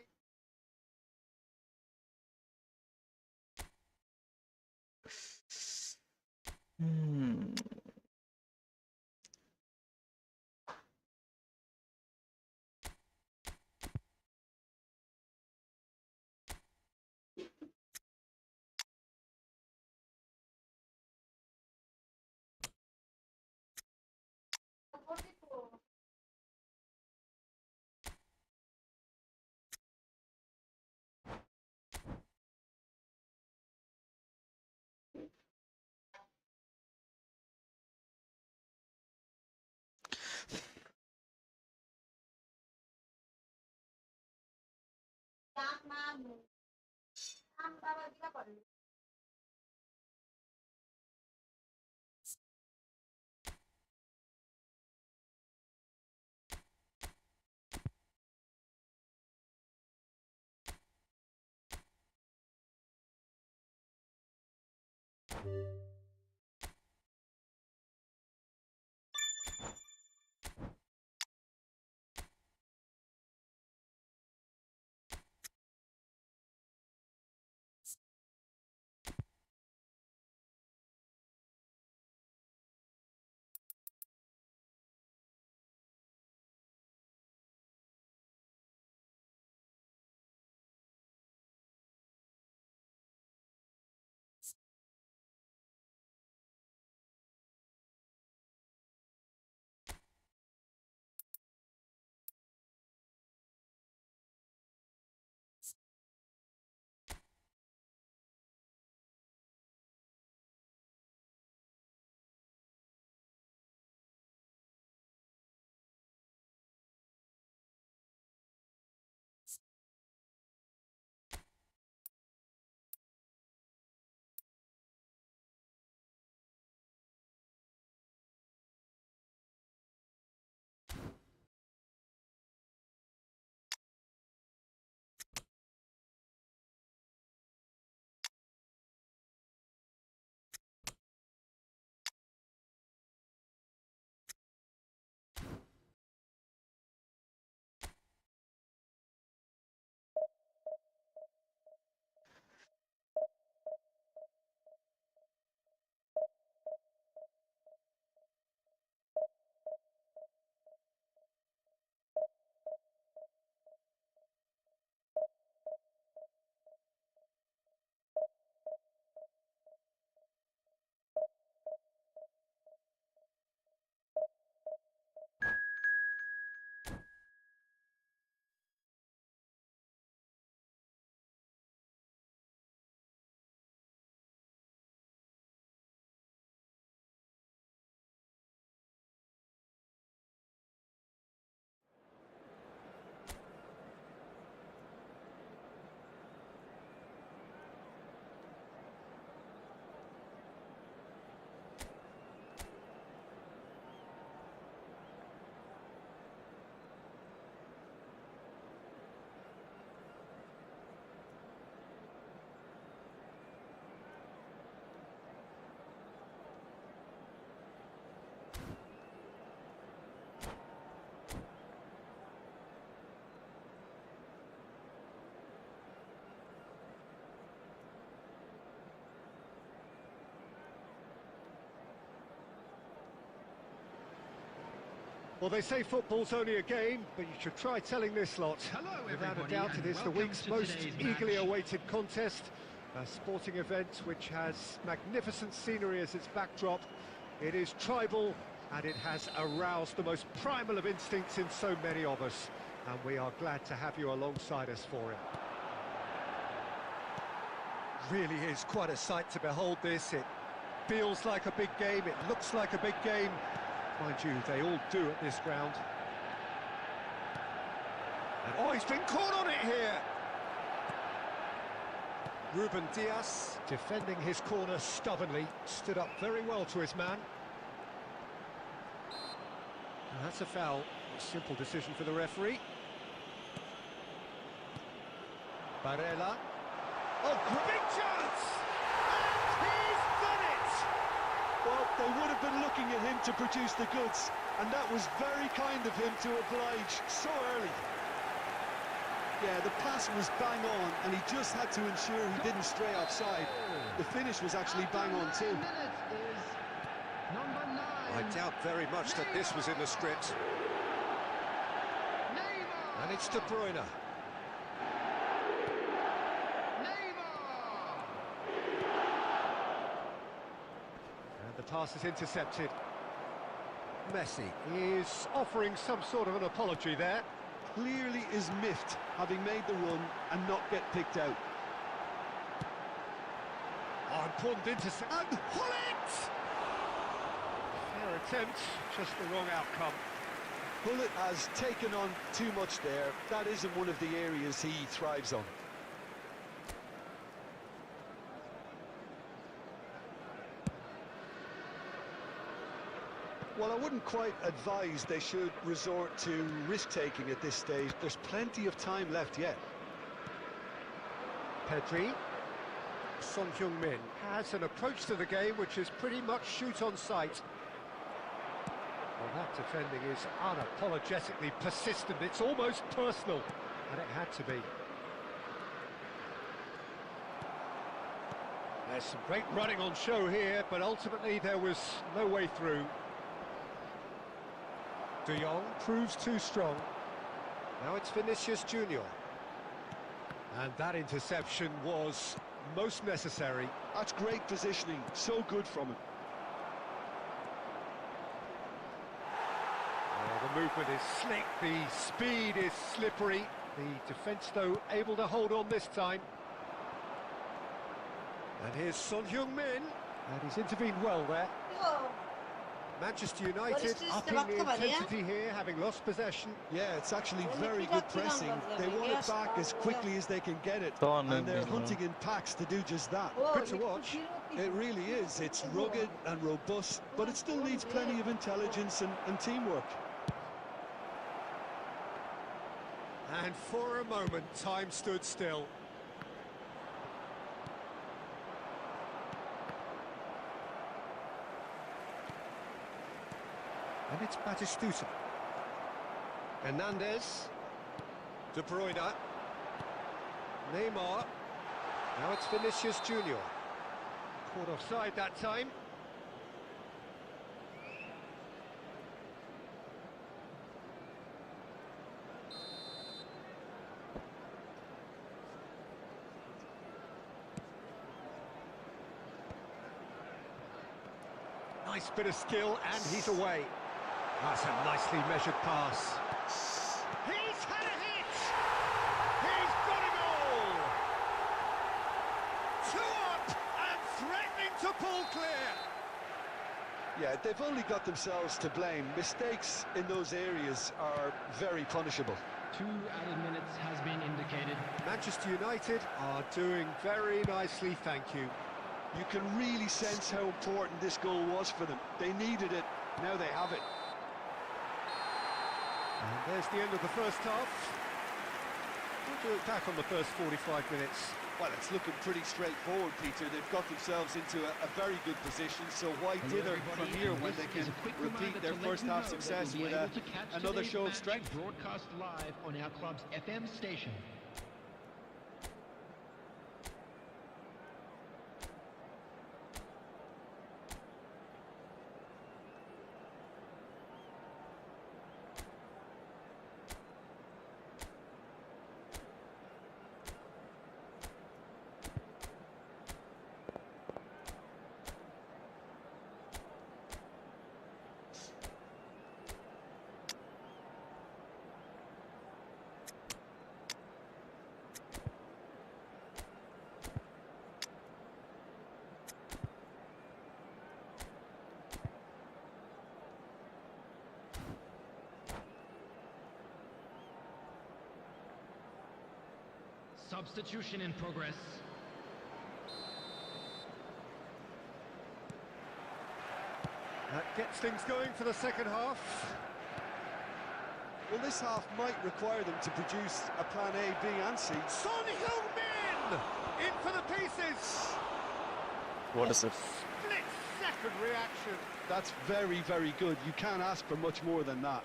Well, they say football's only a game, but you should try telling this lot. Hello, Without a everybody, doubt, and it is the welcome week's to most today's eagerly match. awaited contest. A sporting event which has magnificent scenery as its backdrop. It is tribal and it has aroused the most primal of instincts in so many of us. And we are glad to have you alongside us for it. Really is quite a sight to behold this. It feels like a big game, it looks like a big game. Mind you, they all do at this ground. And oh, he's been caught on it here! Ruben Diaz, defending his corner stubbornly, stood up very well to his man. And that's a foul. A simple decision for the referee. Barella. Oh, big chance! And he's done it! Well, they would have been looking at him to produce the goods, and that was very kind of him to oblige so early. Yeah, the pass was bang on, and he just had to ensure he didn't stray offside. The finish was actually bang on too. I doubt very much that this was in the script. And it's De Bruyne. And the pass is intercepted. Messi is offering some sort of an apology there. Clearly is miffed, having made the run and not get picked out. Oh, important intercept. And Hullet! Fair attempt, just the wrong outcome. Hullet has taken on too much there. That isn't one of the areas he thrives on. Well, I wouldn't quite advise they should resort to risk-taking at this stage. There's plenty of time left yet. Pedri. Son Heung-min has an approach to the game which is pretty much shoot on sight. Well, that defending is unapologetically persistent. It's almost personal, and it had to be. There's some great running on show here, but ultimately there was no way through. De Jong proves too strong. Now it's Vinicius Junior. And that interception was most necessary. That's great positioning, so good from him. The movement is slick, the speed is slippery. The defence, though, able to hold on this time. And here's Son Heung-min, and he's intervened well there. Manchester United upping the intensity here, having lost possession. Yeah, it's actually very good pressing. They want it back as quickly as they can get it, and they're hunting in packs to do just that. Good to watch. It really is. It's rugged and robust, but it still needs plenty of intelligence and teamwork. And for a moment, time stood still. And it's Batistuta. Hernandez. De Bruyne. Neymar. Now it's Vinicius Junior. Caught offside that time. Nice bit of skill, and he's away. That's a nicely measured pass. He's had a hit! He's got a goal! 2 up and threatening to pull clear. Yeah, they've only got themselves to blame. Mistakes in those areas are very punishable. 2 added minutes has been indicated. Manchester United are doing very nicely, thank you. You can really sense how important this goal was for them. They needed it, now they have it. And there's the end of the first half. What do you look back on the first 45 minutes? Well, it's looking pretty straightforward, Peter. They've got themselves into a very good position, so why dither from here when they can repeat their first half success with another show of strength? Broadcast live on our club's FM station. Substitution in progress. That gets things going for the second half. Well, this half might require them to produce a plan A, B and C. Son Heung-min! In for the pieces! What is it? Split-second reaction. That's very, very good. You can't ask for much more than that.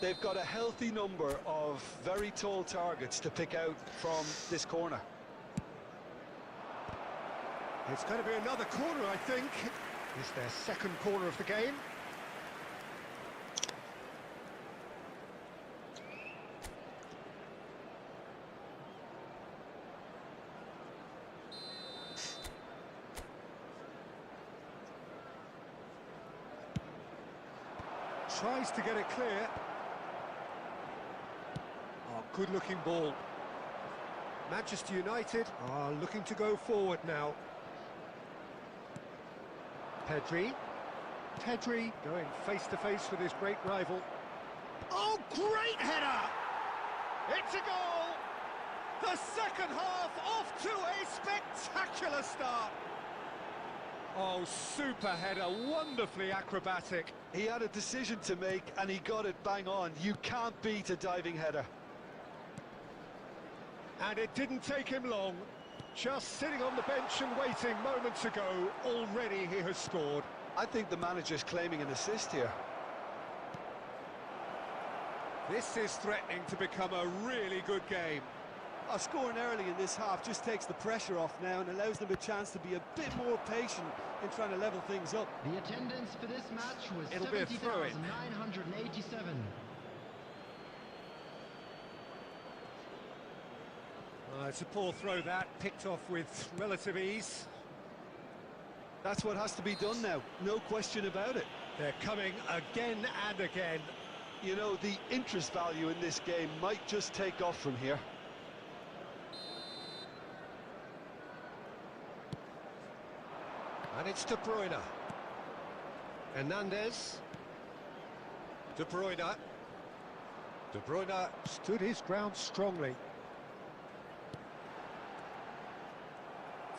They've got a healthy number of very tall targets to pick out from this corner. It's going to be another corner, I think. It's their second corner of the game. Tries to get it clear. Oh, good-looking ball. Manchester United are looking to go forward now. Pedri going face-to-face with his great rival. Oh, great header! It's a goal! The second half off to a spectacular start. Oh, super header, wonderfully acrobatic. He had a decision to make and he got it bang on. You can't beat a diving header. And it didn't take him long. Just sitting on the bench and waiting moments ago, already he has scored. I think the manager's claiming an assist here. This is threatening to become a really good game. Scoring early in this half just takes the pressure off now and allows them a chance to be a bit more patient in trying to level things up. The attendance for this match was It'll be a throw-in. 70,987. It's a poor throw that, picked off with relative ease. That's what has to be done now, no question about it. They're coming again and again. You know, the interest value in this game might just take off from here. And it's De Bruyne. Hernandez. De Bruyne. De Bruyne stood his ground strongly.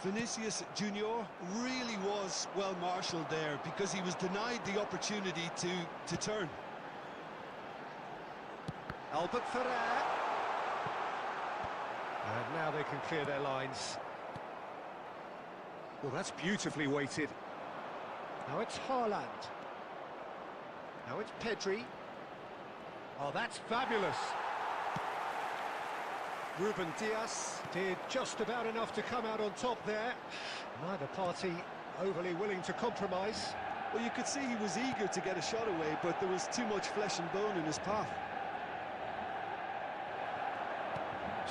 Vinicius Junior really was well marshalled there because he was denied the opportunity to turn. Albert Ferrer. And now they can clear their lines. Well, that's beautifully weighted. Now it's Haaland. Now it's Pedri. Oh, that's fabulous. Ruben Dias did just about enough to come out on top there. Neither party overly willing to compromise. Well, you could see he was eager to get a shot away, but there was too much flesh and bone in his path.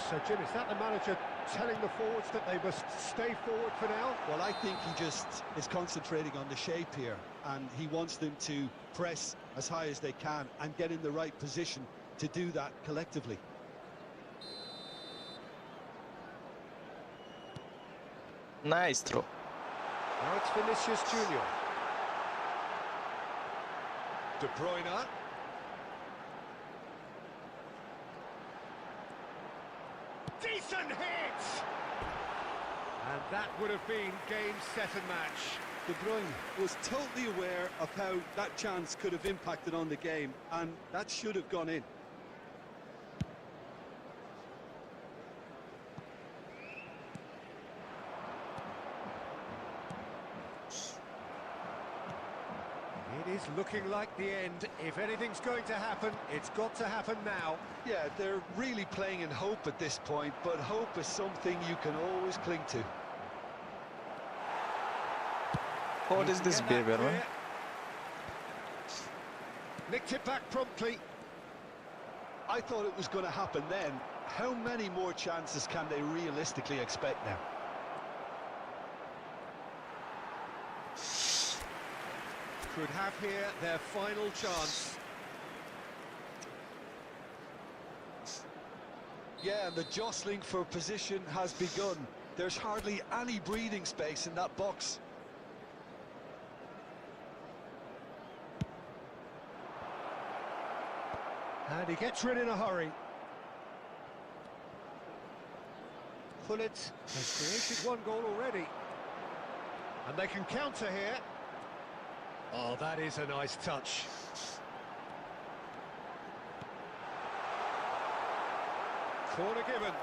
So, Jim, is that the manager telling the forwards that they must stay forward for now? Well, I think he just is concentrating on the shape here, and he wants them to press as high as they can and get in the right position to do that collectively. Nice throw. Now it's Vinicius Junior. De Bruyne. Decent hit! And that would have been game, set and match. De Bruyne was totally aware of how that chance could have impacted on the game, and that should have gone in. It is looking like the end. If anything's going to happen, it's got to happen now. Yeah, they're really playing in hope at this point, but hope is something you can always cling to. What is this behavior, man? Nicked it back promptly. I thought it was going to happen then. How many more chances can they realistically expect now? Could have here their final chance. Yeah, and the jostling for position has begun. There's hardly any breathing space in that box. And he gets rid in a hurry. Pullet has created one goal already. And they can counter here. Oh, that is a nice touch. Corner given.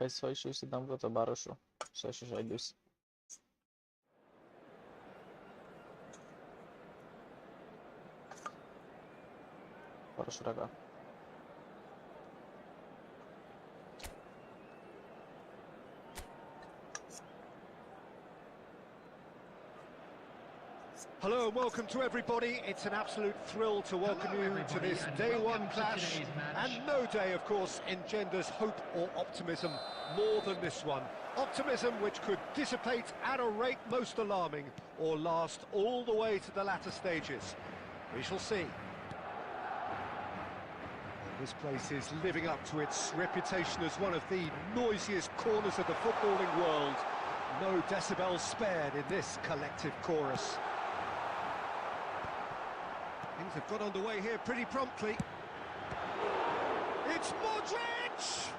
Păi 600 dam কত 1200 660 1200 টাকা Hello and welcome to everybody. It's an absolute thrill to welcome you to this day one clash. And no day, of course, engenders hope or optimism more than this one. Optimism which could dissipate at a rate most alarming or last all the way to the latter stages. We shall see. This place is living up to its reputation as one of the noisiest corners of the footballing world. No decibels spared in this collective chorus. Things have got underway here pretty promptly. It's Modric!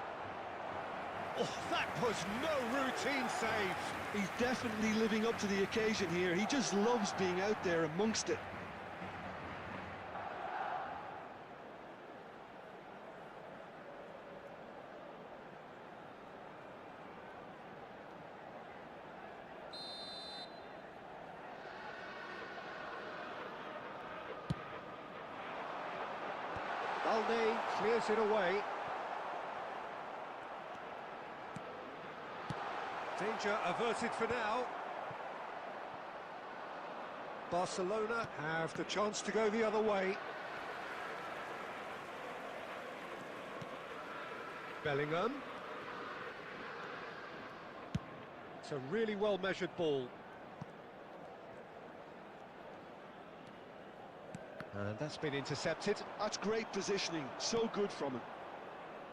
Oh, that was no routine save. He's definitely living up to the occasion here. He just loves being out there amongst it. Balde clears it away. Danger averted for now. Barcelona have the chance to go the other way. Bellingham. It's a really well-measured ball. And that's been intercepted. That's great positioning, so good from him.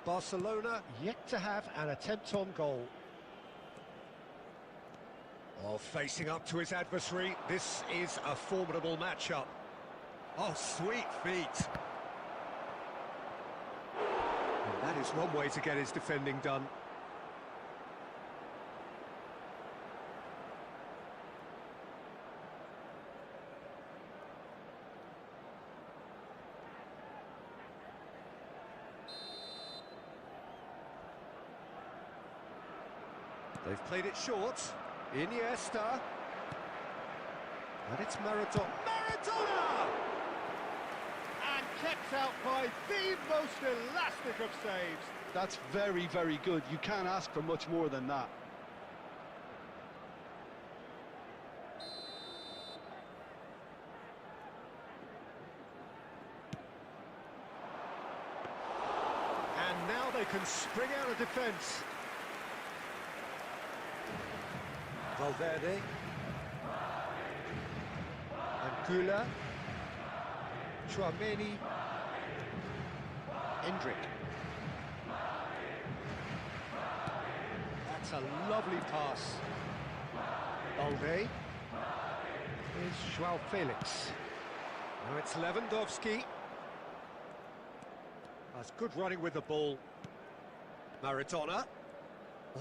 Barcelona yet to have an attempt on goal. Oh, facing up to his adversary, this is a formidable matchup. Oh, sweet feet. And that is one way to get his defending done. They've played it short. Iniesta. And it's Maradona. Maradona! And kept out by the most elastic of saves. That's very, very good. You can't ask for much more than that. And now they can spring out of defence. Valverde. Anguilla. Chouameni. Endrick. That's a lovely pass. Balde. Here's Joao Felix. Now it's Lewandowski. That's good running with the ball. Maradona.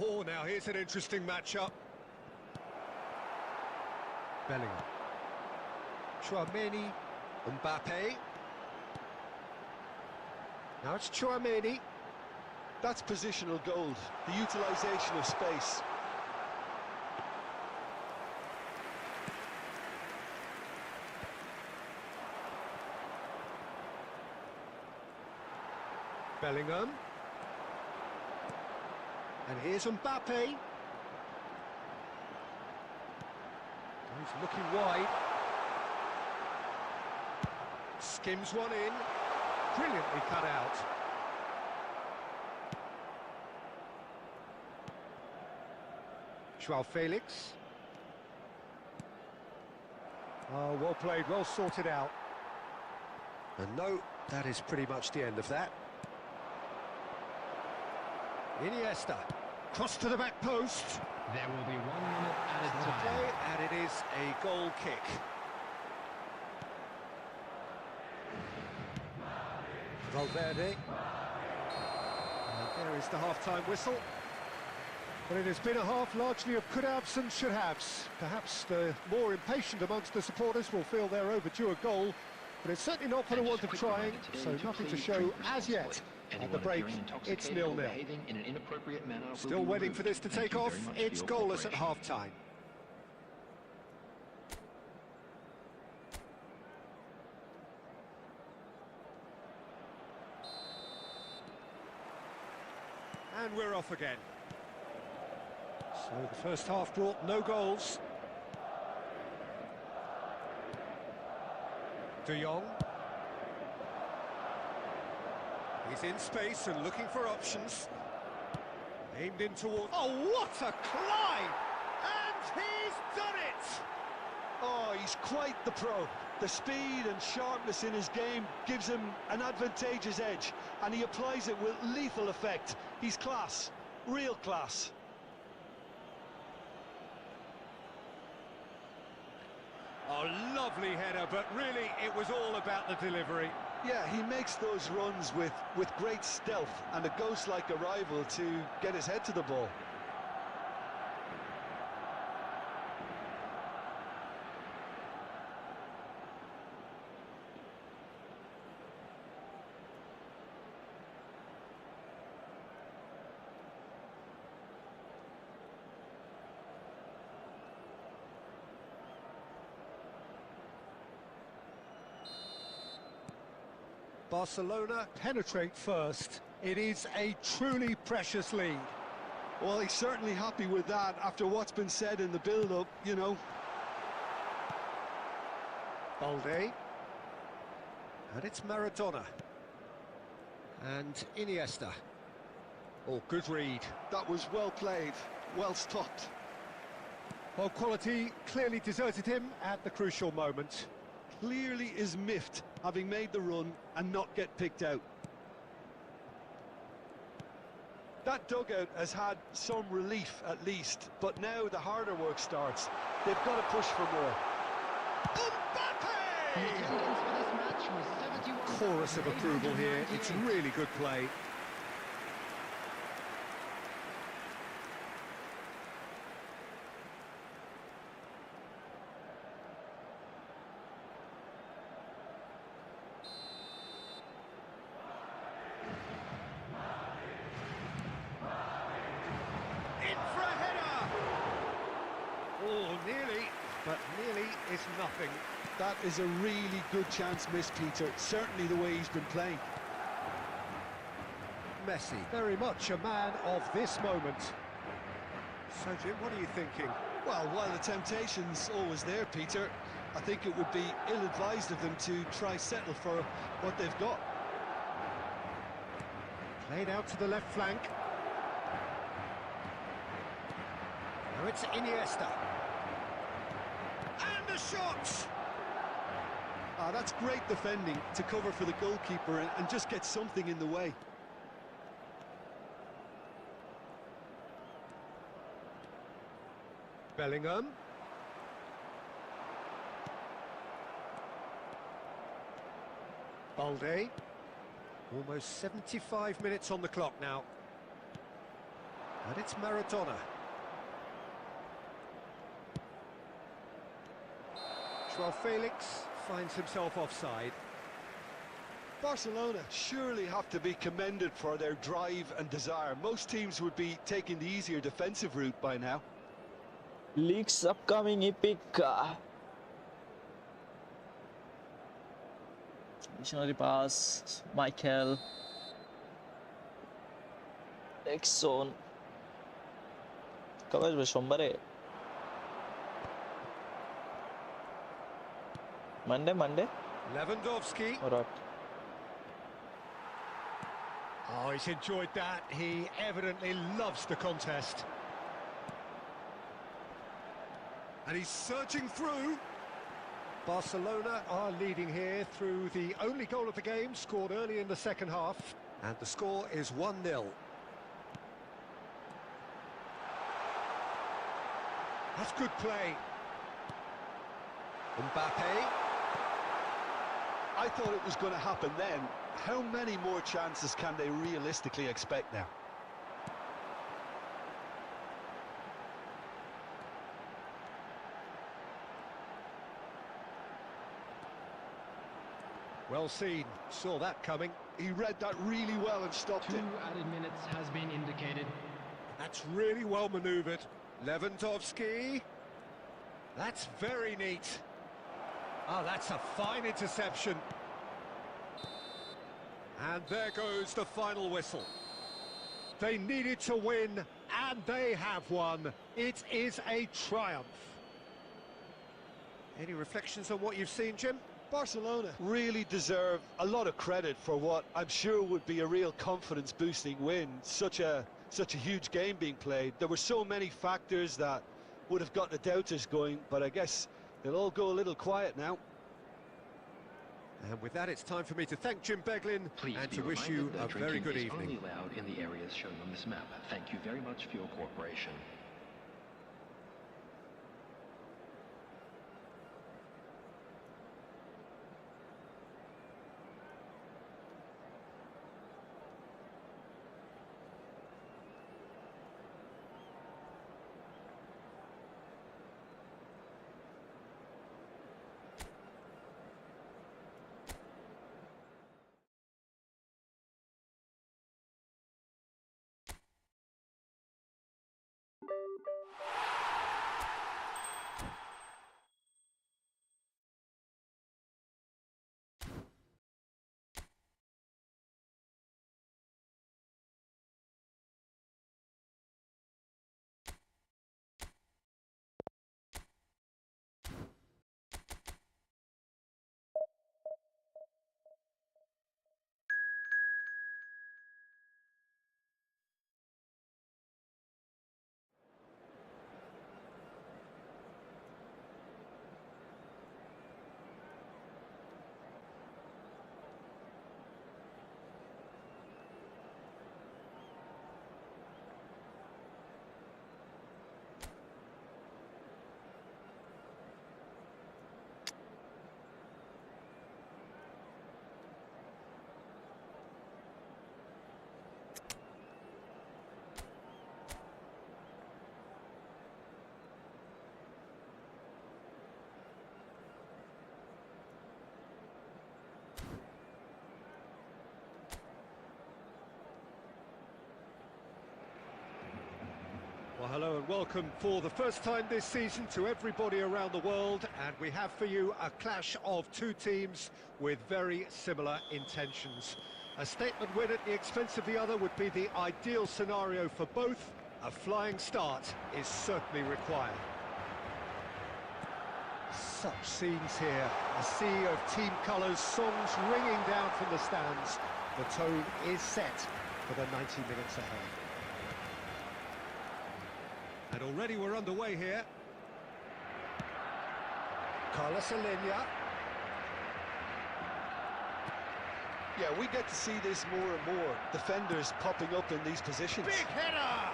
Oh, now here's an interesting matchup. Bellingham. Chouameni. Mbappe. Now it's Chouameni. That's positional gold, the utilisation of space. Bellingham. And here's Mbappe. He's looking wide. Skims one in. Brilliantly cut out. Joao Felix. Oh, well played, well sorted out. And no, that is pretty much the end of that. Iniesta. Cross to the back post. There will be 1 minute added time. And it is a goal kick. Valverde. And there is the half-time whistle. But it has been a half largely of could-haves and should-haves. Perhaps the more impatient amongst the supporters will feel they're overdue a goal, but it's certainly not for the want of trying, so nothing to show as yet. At the break, it's 0-0. Still waiting for this to take off. It's goalless at half-time. And we're off again. So the first half brought no goals. De Jong. He's in space and looking for options. Aimed in towards... Oh, what a climb! And he's done it! Oh, he's quite the pro. The speed and sharpness in his game gives him an advantageous edge, and he applies it with lethal effect. He's class, real class. Oh, lovely header, but really it was all about the delivery. Yeah, he makes those runs with great stealth and a ghost-like arrival to get his head to the ball. Barcelona penetrate first. It is a truly precious lead. Well, he's certainly happy with that after what's been said in the build-up, you know. Balde. And it's Maradona. And Iniesta. Oh, good read. That was well played, well stopped. Well, quality clearly deserted him at the crucial moment. Clearly is miffed, having made the run and not get picked out. That dugout has had some relief at least, but now the harder work starts. They've got to push for more. The attendance for this match was 71. Chorus of approval here. It's really good play. Oh, nearly, but nearly is nothing. That is a really good chance missed, Peter. Certainly the way he's been playing. Messi, very much a man of this moment. So, Jim, what are you thinking? Well, while the temptation's always there, Peter, I think it would be ill-advised of them to try settle for what they've got. Played out to the left flank. Now it's Iniesta. And the shot! Ah, that's great defending to cover for the goalkeeper and just get something in the way. Bellingham. Balde. Almost 75 minutes on the clock now. And it's Maradona. Joao Felix finds himself offside. Barcelona surely have to be commended for their drive and desire. Most teams would be taking the easier defensive route by now. Leaks upcoming epic. Missionary pass. Michael. X zone. কবে আসবে সোমবারে? Monday? Lewandowski. Alright. Oh, he's enjoyed that. He evidently loves the contest. And he's surging through. Barcelona are leading here through the only goal of the game, scored early in the second half. And the score is 1-0. That's good play. Mbappe. I thought it was going to happen then. How many more chances can they realistically expect now? Well seen, saw that coming. He read that really well and stopped 2 it. added minutes has been indicated. That's really well manoeuvred. Lewandowski. That's very neat. Oh, that's a fine interception. And there goes the final whistle. They needed to win, and they have won. It is a triumph. Any reflections on what you've seen, Jim? Barcelona really deserve a lot of credit for what I'm sure would be a real confidence-boosting win. Such a huge game being played. There were so many factors that would have got the doubters going, but I guess they'll all go a little quiet now. And with that, it's time for me to thank Jim Beglin Please and be to wish reminded you that a very drinking good is evening. only allowed in the areas shown on this map. Thank you very much for your cooperation. Well, hello and welcome for the first time this season to everybody around the world, and we have for you a clash of two teams with very similar intentions. A statement win at the expense of the other would be the ideal scenario for both. A flying start is certainly required. Such scenes here, a sea of team colours, songs ringing down from the stands. The tone is set for the 90 minutes ahead. And already we're underway here. Carlos Alenia. Yeah, we get to see this more and more. Defenders popping up in these positions. Big header!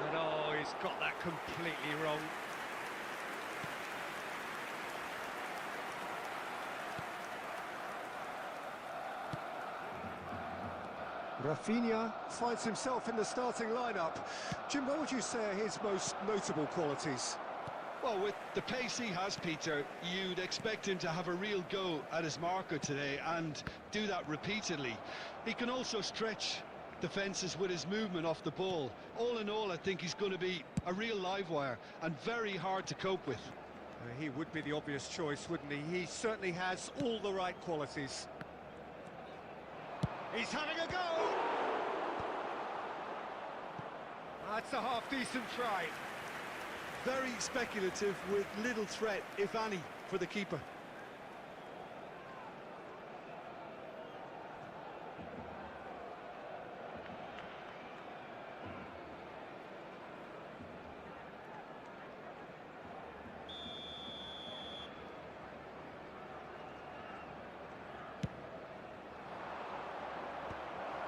And oh, he's got that completely wrong. Rafinha finds himself in the starting lineup. Jim, what would you say are his most notable qualities? Well, with the pace he has, Peter, you'd expect him to have a real go at his marker today and do that repeatedly. He can also stretch defences with his movement off the ball. All in all, I think he's going to be a real live wire and very hard to cope with. He would be the obvious choice, wouldn't he? He certainly has all the right qualities. He's having a go! That's a half-decent try. Very speculative with little threat, if any, for the keeper.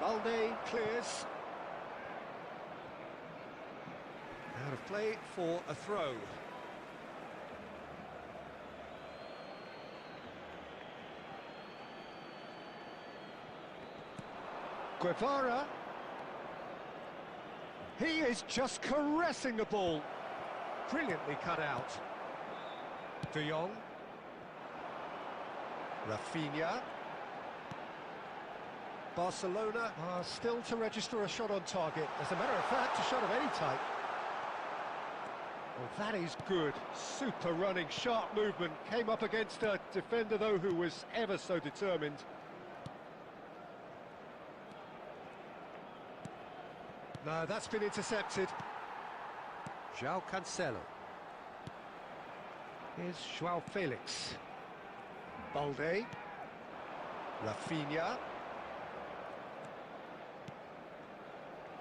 Balde clears. Out of play for a throw. Guevara. He is just caressing the ball. Brilliantly cut out. De Jong. Rafinha. Barcelona are still to register a shot on target. As a matter of fact, a shot of any type. Well, that is good. Super running, sharp movement. Came up against a defender, though, who was ever so determined. No, that's been intercepted. João Cancelo. Here's João Felix. Balde. Rafinha.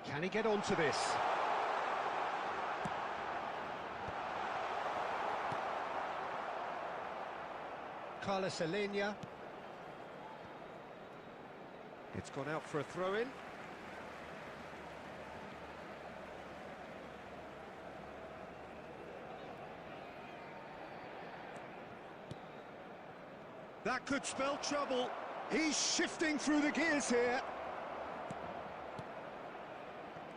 Can he get onto this? Carlos Alenia. It's gone out for a throw-in. That could spell trouble. He's shifting through the gears here.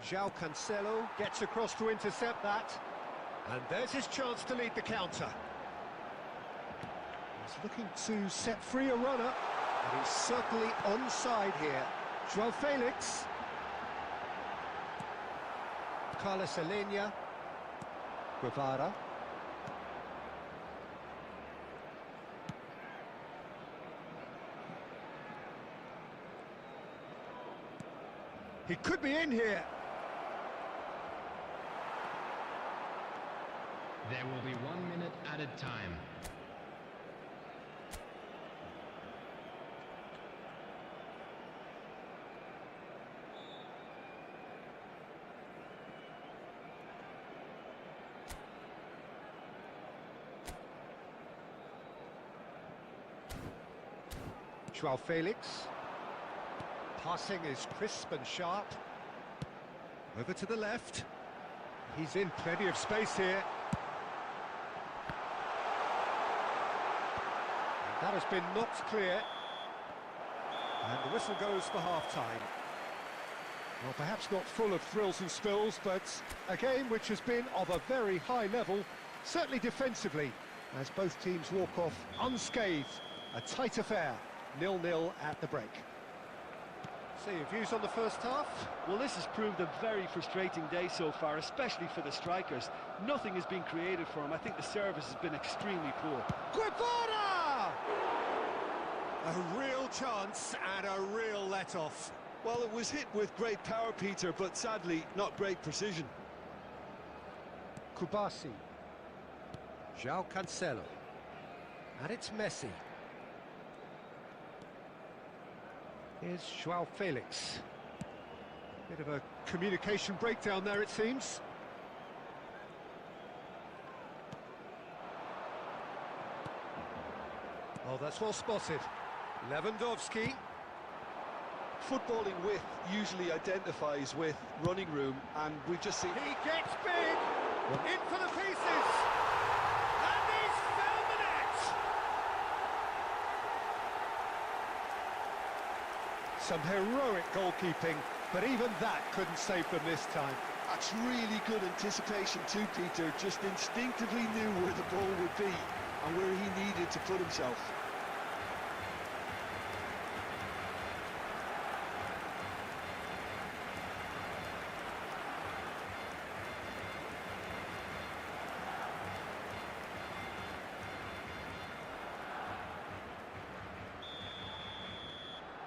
João Cancelo gets across to intercept that. And there's his chance to lead the counter. He's looking to set free a runner. And he's certainly onside here. João Felix. Carlos Alenia. Guevara. He could be in here. There will be 1 minute added time. João Felix. Passing is crisp and sharp. Over to the left. He's in plenty of space here. And that has been knocked clear. And the whistle goes for half-time. Well, perhaps not full of thrills and spills, but a game which has been of a very high level, certainly defensively, as both teams walk off unscathed. A tight affair, 0-0 at the break. So your views on the first half? Well, this has proved a very frustrating day so far, especially for the strikers. Nothing has been created for them. I think the service has been extremely poor. Guevara! A real chance and a real let-off. Well, it was hit with great power, Peter, but sadly, not great precision. Kubasi. João Cancelo. And it's Messi. Here's João Felix. Bit of a communication breakdown there, it seems. Oh, that's well spotted. Lewandowski. Footballing width usually identifies with running room, and we've just seen... He gets big! In for the pieces! And he's found the net! Some heroic goalkeeping, but even that couldn't save them this time. That's really good anticipation too, Peter. Just instinctively knew where the ball would be and where he needed to put himself.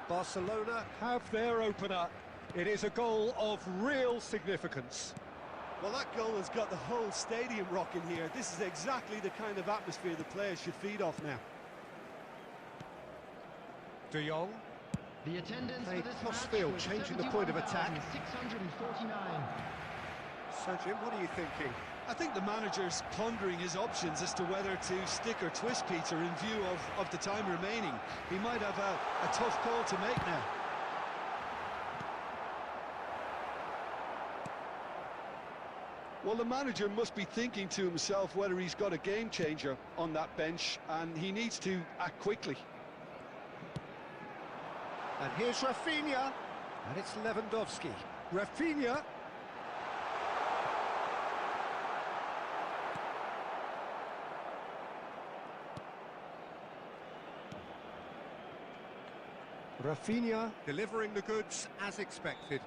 Barcelona have their opener. It is a goal of real significance. Well, that goal has got the whole stadium rocking here. This is exactly the kind of atmosphere the players should feed off now. De Jong. The attendance Hey, for this Crossfield match was changing the point of attack. 649. So, Jim, what are you thinking? I think the manager's pondering his options as to whether to stick or twist Peter in view of the time remaining. He might have a tough call to make now. Well, the manager must be thinking to himself whether he's got a game changer on that bench, and he needs to act quickly. And here's Rafinha. And it's Lewandowski. Rafinha. Rafinha delivering the goods as expected.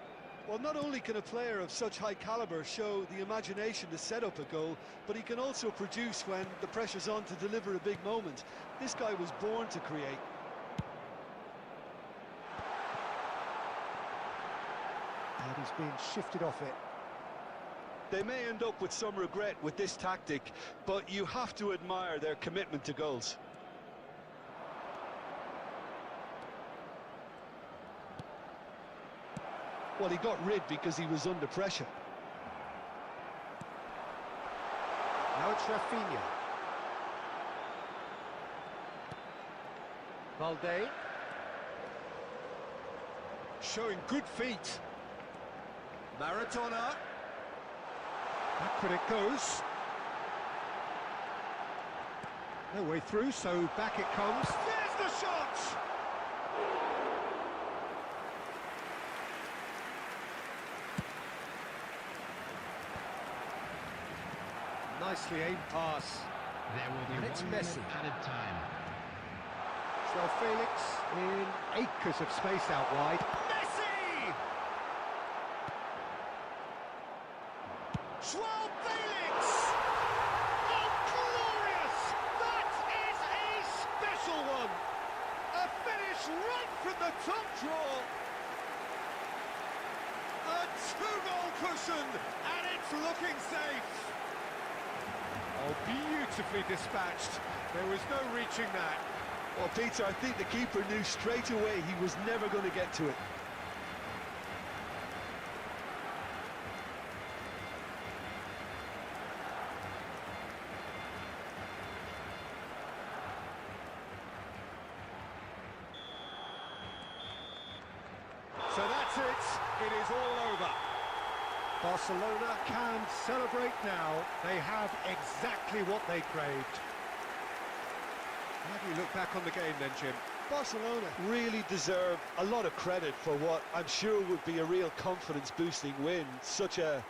Well, not only can a player of such high caliber show the imagination to set up a goal, but he can also produce when the pressure's on to deliver a big moment. This guy was born to create. And he's being shifted off it. They may end up with some regret with this tactic, but you have to admire their commitment to goals. Well, he got rid because he was under pressure. Now it's Rafinha. Valde. Showing good feet. Maradona. Back when it goes. No way through, so back it comes. There's the shot! Nicely aimed pass. There will be And it's 1 minute Messi. added time. Joao Felix in acres of space out wide. Messi! Joao Felix! Oh, glorious! That is a special one! A finish right from the top draw! A two-goal cushion, and it's looking safe! Oh, beautifully dispatched. There was no reaching that. Well, Peter, I think the keeper knew straight away he was never going to get to it. So that's it. It is all over. Barcelona can celebrate now. They have exactly what they craved. How do you look back on the game then, Jim? Barcelona really deserve a lot of credit for what I'm sure would be a real confidence-boosting win. Such a